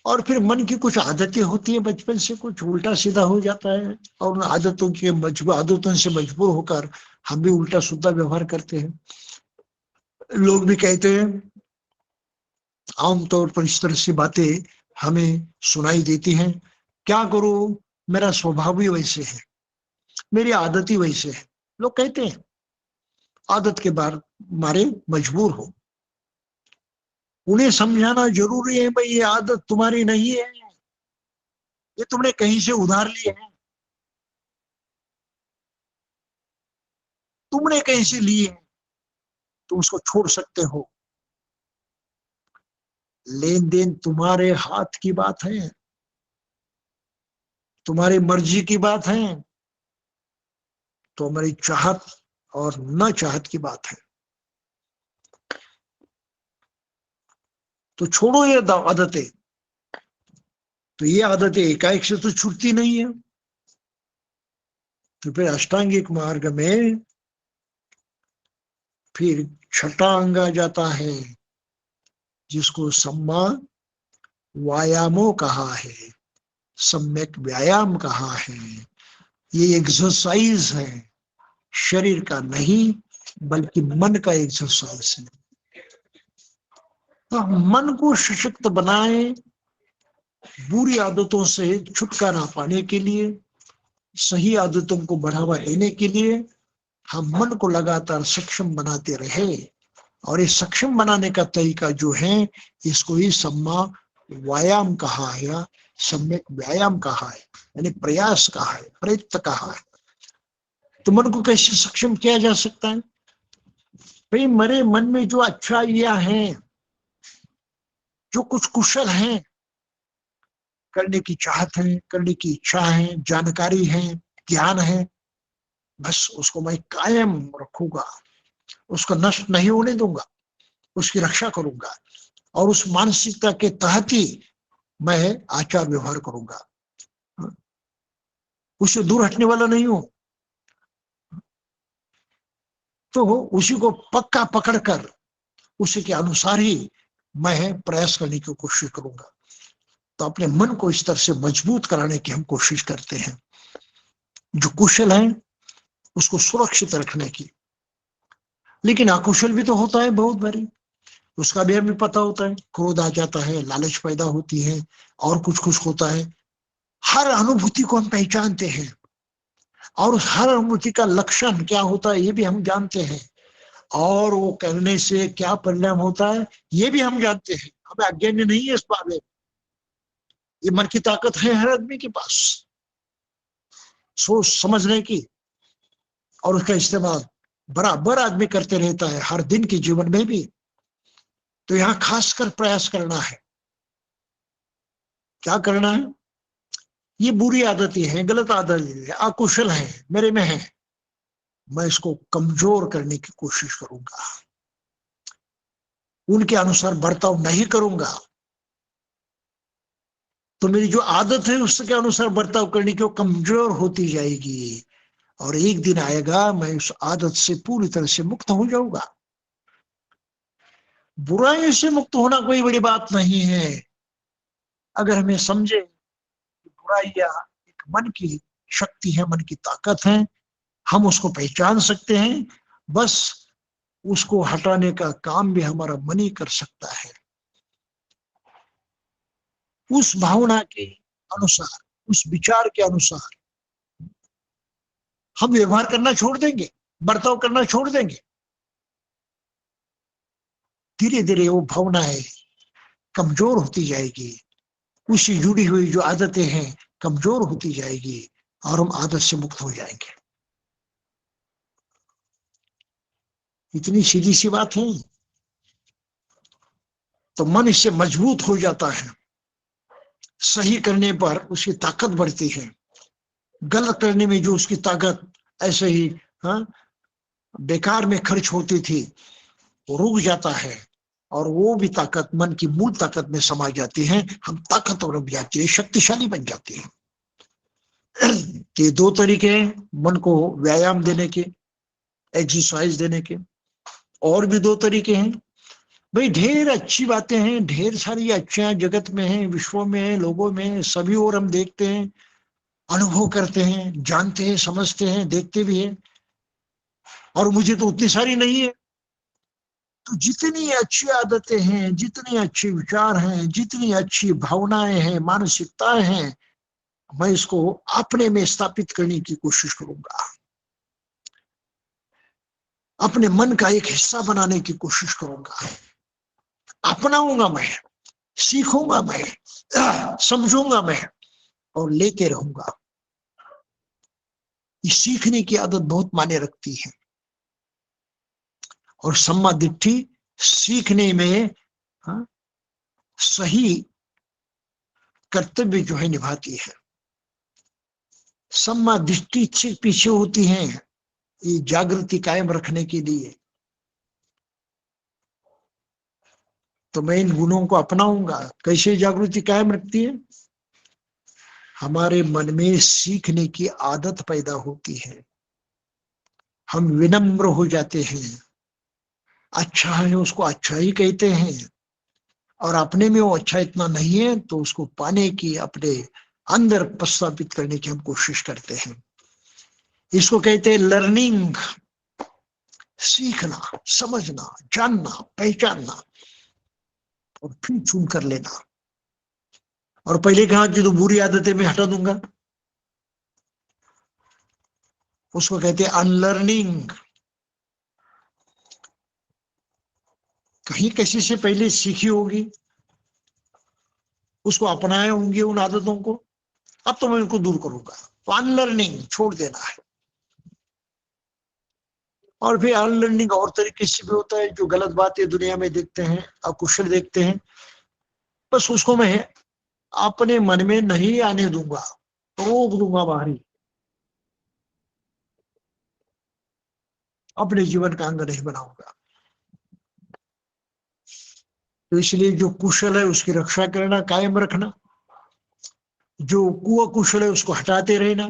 और फिर मन की कुछ आदतें होती है, बचपन से कुछ उल्टा सीधा हो जाता है, और उन आदतों से मजबूर होकर हम भी उल्टा सीधा व्यवहार करते हैं। लोग भी कहते हैं, आमतौर पर इस तरह की बातें हमें सुनाई देती हैं, क्या करूं, मेरा स्वभाव ही वैसे है, मेरी आदत ही वैसे है। लोग कहते हैं, आदत के मारे मजबूर हो। उन्हें समझाना जरूरी है, भाई ये आदत तुम्हारी नहीं है, ये तुमने कहीं से उधार ली है, तुमने कहीं से ली है, तुम उसको छोड़ सकते हो। लेन देन तुम्हारे हाथ की बात है, तुम्हारी मर्जी की बात है, तो हमारी चाहत और न चाहत की बात है। तो छोड़ो ये आदतें। तो ये आदतें एकाएक से तो छूटती नहीं है। तो फिर अष्टांगिक मार्ग में फिर छठा अंग आ जाता है, जिसको सम्मा व्यायामो कहा है, सम्यक व्यायाम कहा है। ये एक्सरसाइज है, शरीर का नहीं बल्कि मन का एक्सरसाइज है। तो मन को सशक्त बनाए, बुरी आदतों से छुटकारा पाने के लिए, सही आदतों को बढ़ावा देने के लिए हम मन को लगातार सक्षम बनाते रहे। और ये सक्षम बनाने का तरीका जो है, इसको ही सम्मा व्यायाम कहा है, या सम्यक व्यायाम कहा है, यानी प्रयास कहा है, प्रयत्न कहा है। तो मन को कैसे सक्षम किया जा सकता है? भाई, मेरे मन में जो अच्छाइयां हैं, जो कुछ कुशल हैं, करने की चाहत है, करने की इच्छा है, जानकारी है, ज्ञान है, बस उसको मैं कायम रखूंगा, उसको नष्ट नहीं होने दूंगा, उसकी रक्षा करूंगा, और उस मानसिकता के तहत ही मैं आचार व्यवहार करूंगा। उससे दूर हटने वाला नहीं हूं। तो उसी को पक्का पकड़कर उसी के अनुसार ही मैं प्रयास करने की कोशिश करूंगा। तो अपने मन को इस तरह से मजबूत कराने की हम कोशिश करते हैं। जो कुशल है उसको सुरक्षित रखने की। लेकिन अकुशल भी तो होता है बहुत बारी, उसका भी हमें पता होता है। क्रोध आ जाता है, लालच पैदा होती है, और कुछ कुछ होता है। हर अनुभूति को हम पहचानते हैं, और उस हर अनुभूति का लक्षण क्या होता है ये भी हम जानते हैं, और वो करने से क्या परिणाम होता है ये भी हम जानते हैं। हमें अज्ञान नहीं है इस बारे में। ये मन की ताकत है हर आदमी के पास, सोच समझने की, और उसका इस्तेमाल बराबर आदमी करते रहता है हर दिन के जीवन में भी। तो यहां खासकर प्रयास करना है। क्या करना है? ये बुरी आदतें हैं, गलत आदतें हैं, अकुशल है, मेरे में है, मैं इसको कमजोर करने की कोशिश करूंगा, उनके अनुसार बर्ताव नहीं करूंगा। तो मेरी जो आदत है उसके अनुसार बर्ताव करने की वो कमजोर होती जाएगी, और एक दिन आएगा मैं उस आदत से पूरी तरह से मुक्त हो जाऊंगा। बुराई से मुक्त होना कोई बड़ी बात नहीं है। अगर हमें समझे कि बुराइयां एक मन की शक्ति है, मन की ताकत है, हम उसको पहचान सकते हैं, बस उसको हटाने का काम भी हमारा मन ही कर सकता है। उस भावना के अनुसार, उस विचार के अनुसार हम व्यवहार करना छोड़ देंगे, बर्ताव करना छोड़ देंगे, धीरे धीरे वो भावनाएं कमजोर होती जाएगी, उससे जुड़ी हुई जो आदतें हैं कमजोर होती जाएगी और हम आदत से मुक्त हो जाएंगे। इतनी सीधी सी बात है। तो मन इससे मजबूत हो जाता है, सही करने पर उसकी ताकत बढ़ती है, गलत करने में जो उसकी ताकत ऐसे ही बेकार में खर्च होती थी वो रुक जाता है, और वो भी ताकत मन की मूल ताकत में समा जाती है। हम ताकतवर बन जाती है, शक्तिशाली बन जाती है। ये दो तरीके हैं मन को व्यायाम देने के, एक्सरसाइज देने के। और भी दो तरीके हैं भाई। ढेर अच्छी बातें हैं, ढेर सारी अच्छाई जगत में है, विश्व में है, लोगों में है, सभी और हम देखते हैं, अनुभव करते हैं, जानते हैं, समझते हैं, देखते भी हैं, और मुझे तो उतनी सारी नहीं है। तो जितनी अच्छी आदतें हैं, जितने अच्छे विचार हैं, जितनी अच्छी भावनाएं हैं, मानसिकताएं हैं, मैं इसको अपने में स्थापित करने की कोशिश करूंगा, अपने मन का एक हिस्सा बनाने की कोशिश करूंगा, अपनाऊंगा मैं, सीखूंगा मैं, समझूंगा मैं और लेते रहूंगा। ये सीखने की आदत बहुत मायने रखती है, और सम्मा दिट्ठी सीखने में सही कर्तव्य जो है निभाती है। सम्मा दृष्टि से पीछे होती है ये जागृति कायम रखने के लिए। तो मैं इन गुणों को अपनाऊंगा। कैसे जागृति कायम रखती है? हमारे मन में सीखने की आदत पैदा होती है, हम विनम्र हो जाते हैं, अच्छा है उसको अच्छा ही कहते हैं, और अपने में वो अच्छा इतना नहीं है तो उसको पाने की, अपने अंदर प्रस्थापित करने की हम कोशिश करते हैं। इसको कहते हैं लर्निंग, सीखना, समझना, जानना, पहचानना और फिर चुन कर लेना। और पहले कहा कि तो बुरी आदतें मैं हटा दूंगा, उसको कहते हैं अनलर्निंग। कहीं किसी से पहले सीखी होगी, उसको अपनाए होंगे उन आदतों को, अब तो मैं उनको दूर करूंगा। तो अनलर्निंग, छोड़ देना है। और फिर अनलर्निंग और तरीके से भी होता है, जो गलत बातें दुनिया में देखते हैं, अकुशल देखते हैं, बस उसको मैं अपने मन में नहीं आने दूंगा, रोक दूंगा बाहरी, अपने जीवन का अंग नहीं बनाऊंगा। तो इसलिए जो कुशल है उसकी रक्षा करना, कायम रखना, जो कुशल है उसको हटाते रहना,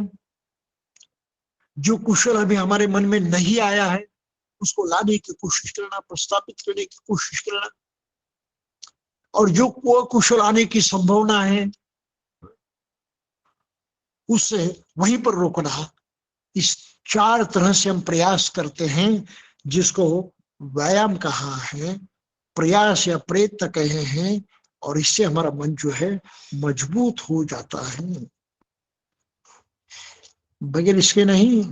जो कुशल अभी हमारे मन में नहीं आया है उसको लाने की कोशिश करना, प्रस्तापित करने की कोशिश करना, और जो कुशल आने की संभावना है उससे वहीं पर रोकना। इस चार तरह से हम प्रयास करते हैं, जिसको व्यायाम कहा है, प्रयास या प्रयत्न कहे हैं, और इससे हमारा मन जो है मजबूत हो जाता है। बगैर इसके नहीं।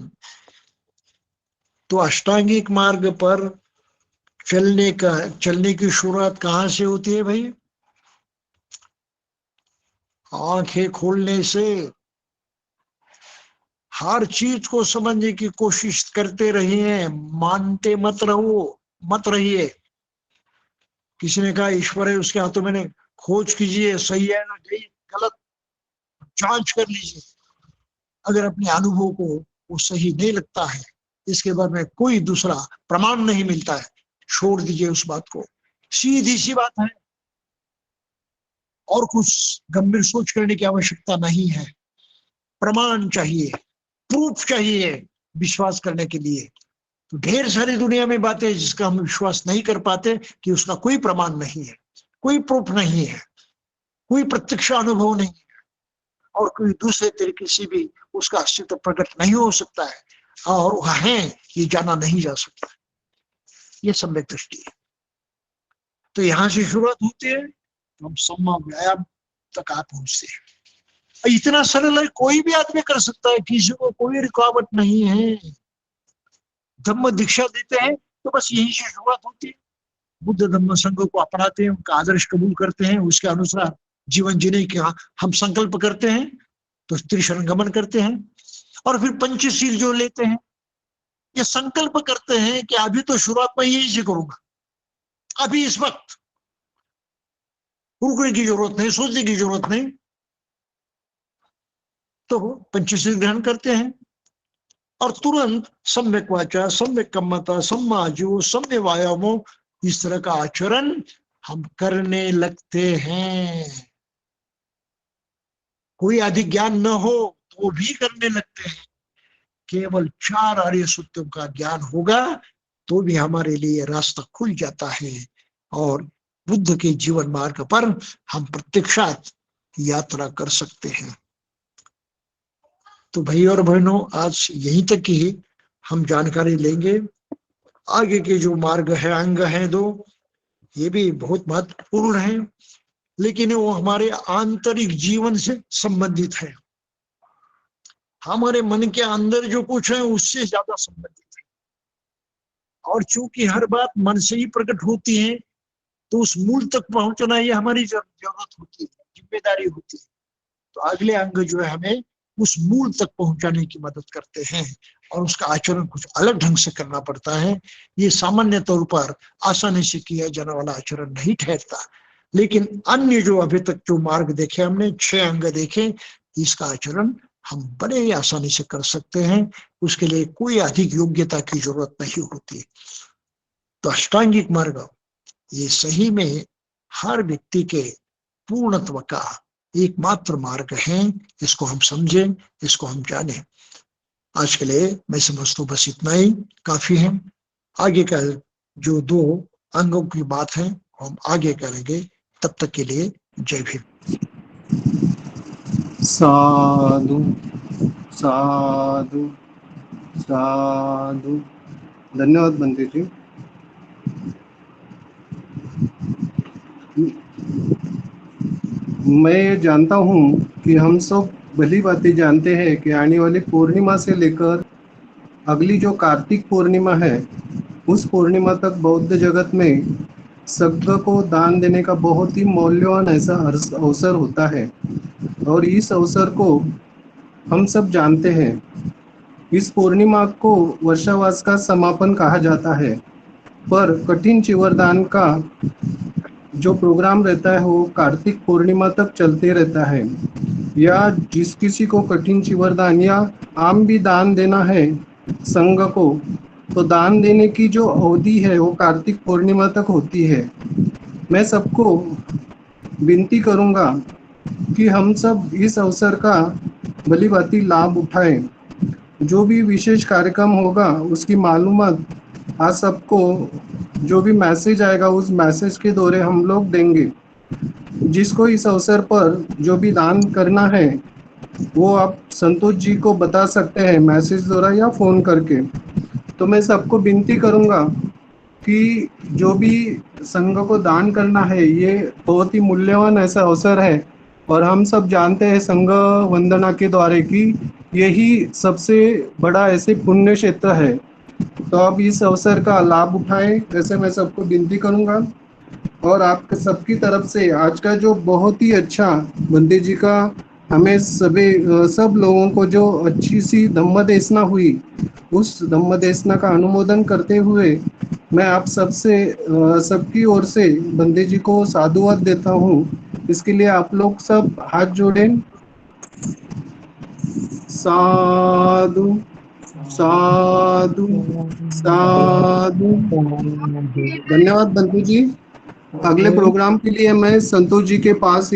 तो अष्टांगिक मार्ग पर चलने की शुरुआत कहाँ से होती है भाई? आंखें खोलने से। हर चीज को समझने की कोशिश करते रहिए, मानते मत रहिए। किसी ने कहा ईश्वर है, उसके हाथों में खोज कीजिए, सही है ना गलत, जांच कर लीजिए। अगर अपने अनुभव को वो सही नहीं लगता है, इसके बाद में कोई दूसरा प्रमाण नहीं मिलता है, छोड़ दीजिए उस बात को। सीधी सी बात है, और कुछ गंभीर सोच करने की आवश्यकता नहीं है। प्रमाण चाहिए, प्रूफ चाहिए विश्वास करने के लिए। तो ढेर सारी दुनिया में बातें जिसका हम विश्वास नहीं कर पाते कि उसका कोई प्रमाण नहीं है, कोई प्रूफ नहीं है, कोई प्रत्यक्ष अनुभव नहीं है, और कोई दूसरे तरीके से भी उसका अस्तित्व प्रकट नहीं हो सकता है, और वह है ये जाना नहीं जा सकता। ये सम्यक दृष्टि है। तो यहां से शुरुआत होती है, तो हम सम्मा व्यायाम तक आप पहुंचते हैं। इतना सरल है, कोई भी आदमी कर सकता है, किसी को कोई रुकावट नहीं है। धम्म दीक्षा देते हैं तो बस यही से शुरुआत होती है। बुद्ध धम्म संघ को अपनाते हैं, उनका आदर्श कबूल करते हैं, उसके अनुसार जीवन जीने का हम संकल्प करते हैं, तो त्रिशरण गमन करते हैं। और फिर पंचशील जो लेते हैं, ये संकल्प करते हैं कि अभी तो शुरुआत में यही से करूंगा, अभी इस वक्त रुकने की जरूरत नहीं, सोचने की जरूरत नहीं, तो पंचशील ग्रहण करते हैं और तुरंत सम्यक वाचा, सम्यक कम्मता, सम्माजो, सम्य वायामो, इस तरह का आचरण हम करने लगते हैं। कोई अधिक ज्ञान न हो तो भी करने लगते हैं। केवल 4 आर्य सत्यों का ज्ञान होगा तो भी हमारे लिए रास्ता खुल जाता है और बुद्ध के जीवन मार्ग पर हम प्रत्यक्षात यात्रा कर सकते हैं। तो भाई और बहनों, आज यहीं तक ही हम जानकारी लेंगे। आगे के जो मार्ग है, अंग है 2, ये भी बहुत महत्वपूर्ण है, लेकिन वो हमारे आंतरिक जीवन से संबंधित है। हमारे मन के अंदर जो कुछ है उससे ज्यादा संबंधित है, और चूंकि हर बात मन से ही प्रकट होती है, तो उस मूल तक पहुंचना ये हमारी जरूरत होती है, जिम्मेदारी होती है। तो अगले अंग जो है हमें उस मूल तक पहुंचाने की मदद करते हैं, और उसका आचरण कुछ अलग ढंग से करना पड़ता है। ये सामान्य तौर पर आसानी से किया जाने वाला आचरण नहीं ठहरता, लेकिन अन्य जो अभी तक जो मार्ग देखे हमने, 6 अंग देखे, इसका आचरण हम बड़े ही आसानी से कर सकते हैं। उसके लिए कोई अधिक योग्यता की जरूरत नहीं होती। तो अष्टांगिक मार्ग ये सही में हर व्यक्ति के पूर्णत्व का एकमात्र मार्ग है। इसको हम समझें, इसको हम जानें। आज के लिए मैं समझता हूँ बस इतना ही काफी है। आगे का जो 2 अंगों की बात है हम आगे करेंगे। तब तक के लिए जय भीम। साधु साधु साधु। धन्यवाद बंदे जी। मैं जानता हूँ कि हम सब भली बातें जानते हैं कि आने वाली पूर्णिमा से लेकर अगली जो कार्तिक पूर्णिमा है, उस पूर्णिमा तक बौद्ध जगत में संघ को दान देने का बहुत ही मूल्यवान ऐसा अवसर होता है, और इस अवसर को हम सब जानते हैं। इस पूर्णिमा को वर्षावास का समापन कहा जाता है, पर कठिन चिवरदान का जो प्रोग्राम रहता है वो कार्तिक पूर्णिमा तक चलते रहता है। या जिस किसी को कठिन चिवरदान या आम भी दान देना है संघ को, तो दान देने की जो अवधि है वो कार्तिक पूर्णिमा तक होती है। मैं सबको विनती करूंगा कि हम सब इस अवसर का भली भांति लाभ उठाएं। जो भी विशेष कार्यक्रम होगा उसकी मालूमात आप सबको जो भी मैसेज आएगा उस मैसेज के द्वारा हम लोग देंगे। जिसको इस अवसर पर जो भी दान करना है वो आप संतोष जी को बता सकते हैं मैसेज द्वारा या फ़ोन करके। तो मैं सबको विनती करूंगा कि जो भी संघ को दान करना है, ये बहुत ही मूल्यवान ऐसा अवसर है, और हम सब जानते हैं संघ वंदना के द्वारा कि यही सबसे बड़ा ऐसे पुण्य क्षेत्र है। तो आप इस अवसर का लाभ उठाएं, जैसे मैं सबको विनती करूंगा। और आपके सबकी तरफ से आज का जो बहुत ही अच्छा बंदे जी का हमें सब लोगों को जो अच्छी सी धम्म देशना हुई, उस धम्म देशना का अनुमोदन करते हुए मैं आप सबकी ओर से बंदे जी को साधुवाद देता हूँ। इसके लिए आप लोग सब हाथ जोड़ें। साधु साधु साधु। धन्यवाद बंधु जी। अगले प्रोग्राम के लिए मैं संतोष जी के पास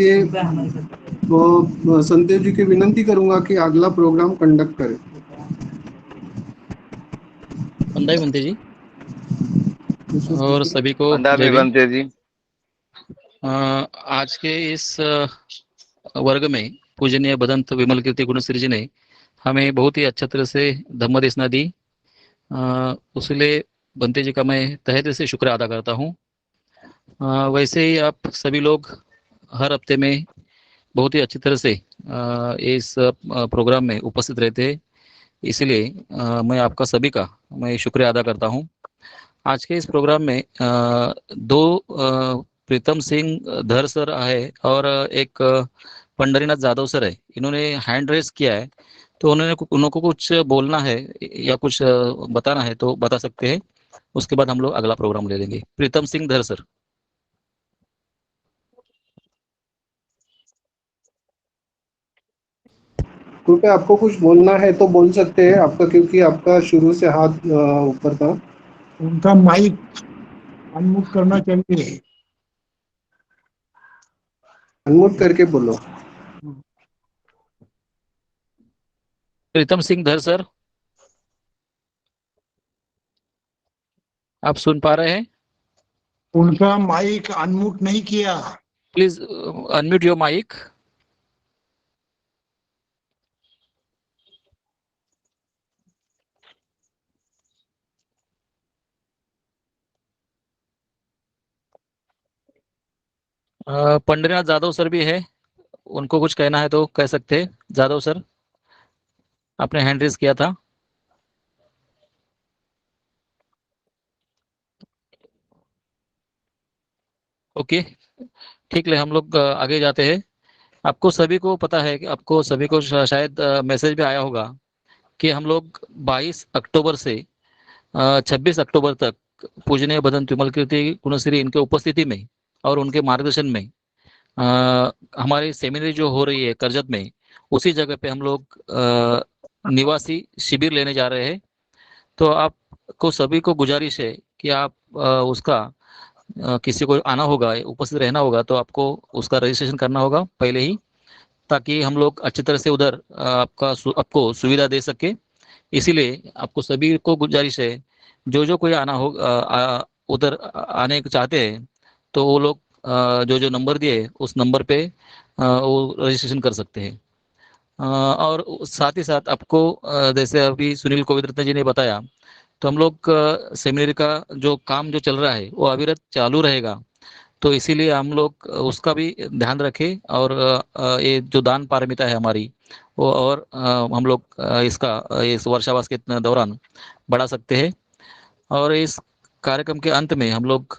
संतोष जी की विनंती करूंगा कि अगला प्रोग्राम कंडक्ट करें। बंदाई बनते जी और सभी को जय भीम। बनते जी। आज के इस वर्ग में पूजनीय बदंत विमल कीर्ति गुणश्री जी ने हमें बहुत ही अच्छा तरह से धम्म देशना दी। उसलिए बंते जी का मैं तहे दिल से शुक्र अदा करता हूँ। वैसे ही आप सभी लोग हर हफ्ते में बहुत ही अच्छी तरह से इस प्रोग्राम में उपस्थित रहते हैं, इसलिए मैं आपका सभी का मैं शुक्रिया अदा करता हूँ। आज के इस प्रोग्राम में दो प्रीतम सिंह धर सर है और एक पंडरीनाथ जाधव सर है। इन्होंने हैंड रेस किया है, तो उनको कुछ बोलना है या कुछ बताना है तो बता सकते हैं। उसके बाद हम लोग अगला प्रोग्राम ले लेंगे। प्रीतम सिंह धर सर। कृपया आपको कुछ बोलना है तो बोल सकते हैं आपका, क्योंकि आपका शुरू से हाथ ऊपर था। उनका माइक अनम्यूट करना चाहिए। अनम्यूट करके बोलो। प्रीतम सिंह धर सर, आप सुन पा रहे हैं? उनका माइक अनम्यूट नहीं किया। Please unmute your mic. Pandharinath Jadhav sir भी है, उनको कुछ कहना है तो कह सकते हैं। जाधव सर, आपने हैंड रेस किया था। ओके, ठीक है, हम लोग आगे जाते हैं। आपको सभी को पता है कि आपको सभी को शायद मैसेज भी आया होगा कि हम लोग 22 अक्टूबर से 26 अक्टूबर तक पूजनीय भदंत विमल कीर्ति गुणश्री इनके उपस्थिति में और उनके मार्गदर्शन में हमारी सेमिनरी जो हो रही है करजत में, उसी जगह पे हम लोग निवासी शिविर लेने जा रहे हैं। तो आपको सभी को गुजारिश है कि आप उसका किसी को आना होगा, उपस्थित रहना होगा, तो आपको उसका रजिस्ट्रेशन करना होगा पहले ही, ताकि हम लोग अच्छी तरह से उधर आपको सुविधा दे सके। इसीलिए आपको सभी को गुजारिश है, जो जो कोई आना हो उधर आने को चाहते हैं, तो वो लोग जो जो नंबर दिए उस नंबर पे वो रजिस्ट्रेशन कर सकते हैं। और साथ ही साथ आपको जैसे अभी सुनील कोविदरत्न जी ने बताया, तो हम लोग सेमिनरी का जो काम जो चल रहा है वो अविरत चालू रहेगा। तो इसीलिए हम लोग उसका भी ध्यान रखें और ये जो दान पारमिता है हमारी वो और हम लोग इसका इस वर्षावास के दौरान बढ़ा सकते हैं। और इस कार्यक्रम के अंत में हम लोग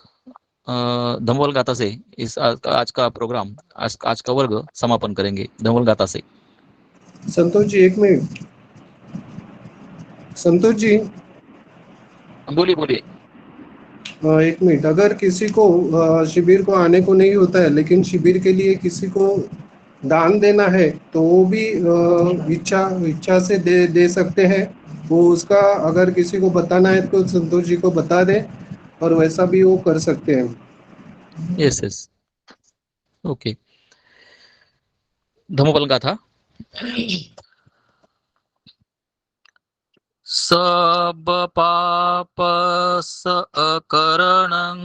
धमवल गाथा से इस आज का प्रोग्राम, आज का वर्ग समापन करेंगे धमवल गाथा से। संतोष जी, एक मिनट। संतोष जी, बोलिए बोलिए। एक मिनट। अगर किसी को शिविर को आने को नहीं होता है, लेकिन शिविर के लिए किसी को दान देना है, तो वो भी इच्छा इच्छा से दे सकते हैं। वो उसका अगर किसी को बताना है तो संतोष जी को बता दे, और वैसा भी वो कर सकते हैं। Yes yes, okay. धमवल गाथा। सब पाप सकरणं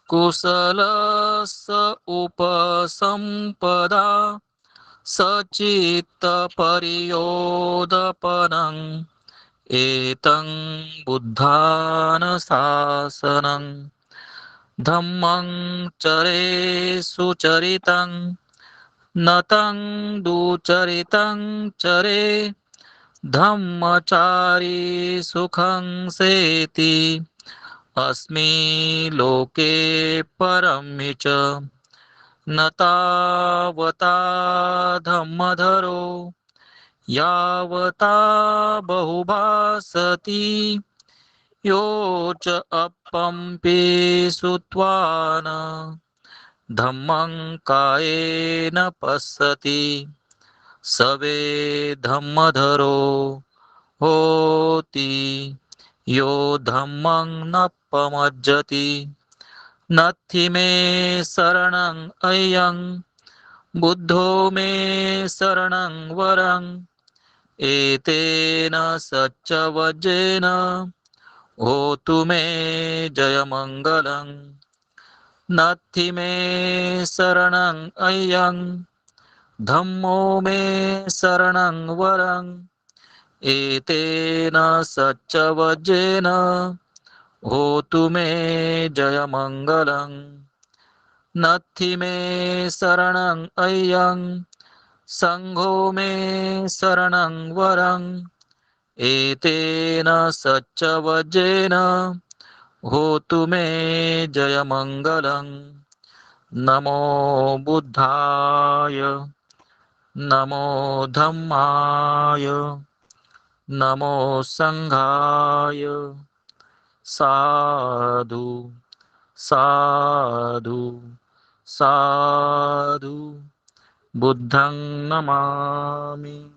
कुशलस उपसंपदा सचित्त परियोदपनं एतं बुद्धानुशासनं धम्मं चरे सुचरितं नतं दुचरितं चरे धम्मचारी सुखं सेति अस्मि लोके परं च न तावता धम्मधरो यावता बहुभासति यो च अपम्पि सुत्वान धम्मं कायेन पश्यति सवे धम्मधरो होति यो धम्मं न पमज्जति नत्थि मे शरणं अयं बुद्धो मे शरणं वरं एतेन सच्चवज्रेन होतु मे जयमङ्गलं नत्थि मे शरणं अयं धम्मो मे शरणं वरं एतेन सच्चवज्रेन होतु मे जयमङ्गलं नत्थि मे शरणं अयं संघो मे शरणं वरं एतेन सच्चवज्रेन होतु मे जय मंगलं। नमो बुद्धाय, नमो धम्माय, नमो संघाय। साधु साधु साधु। बुद्धं नमामि,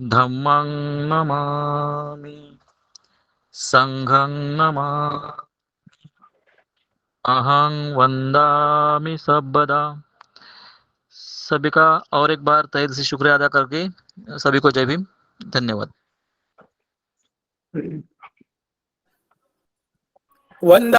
धम्मं नमामि, संघं नमामि, अहं वंदामि सर्वदा। सभी का और एक बार तहे दिल से शुक्रिया अदा करके सभी को जय भीम, धन्यवाद। वंदा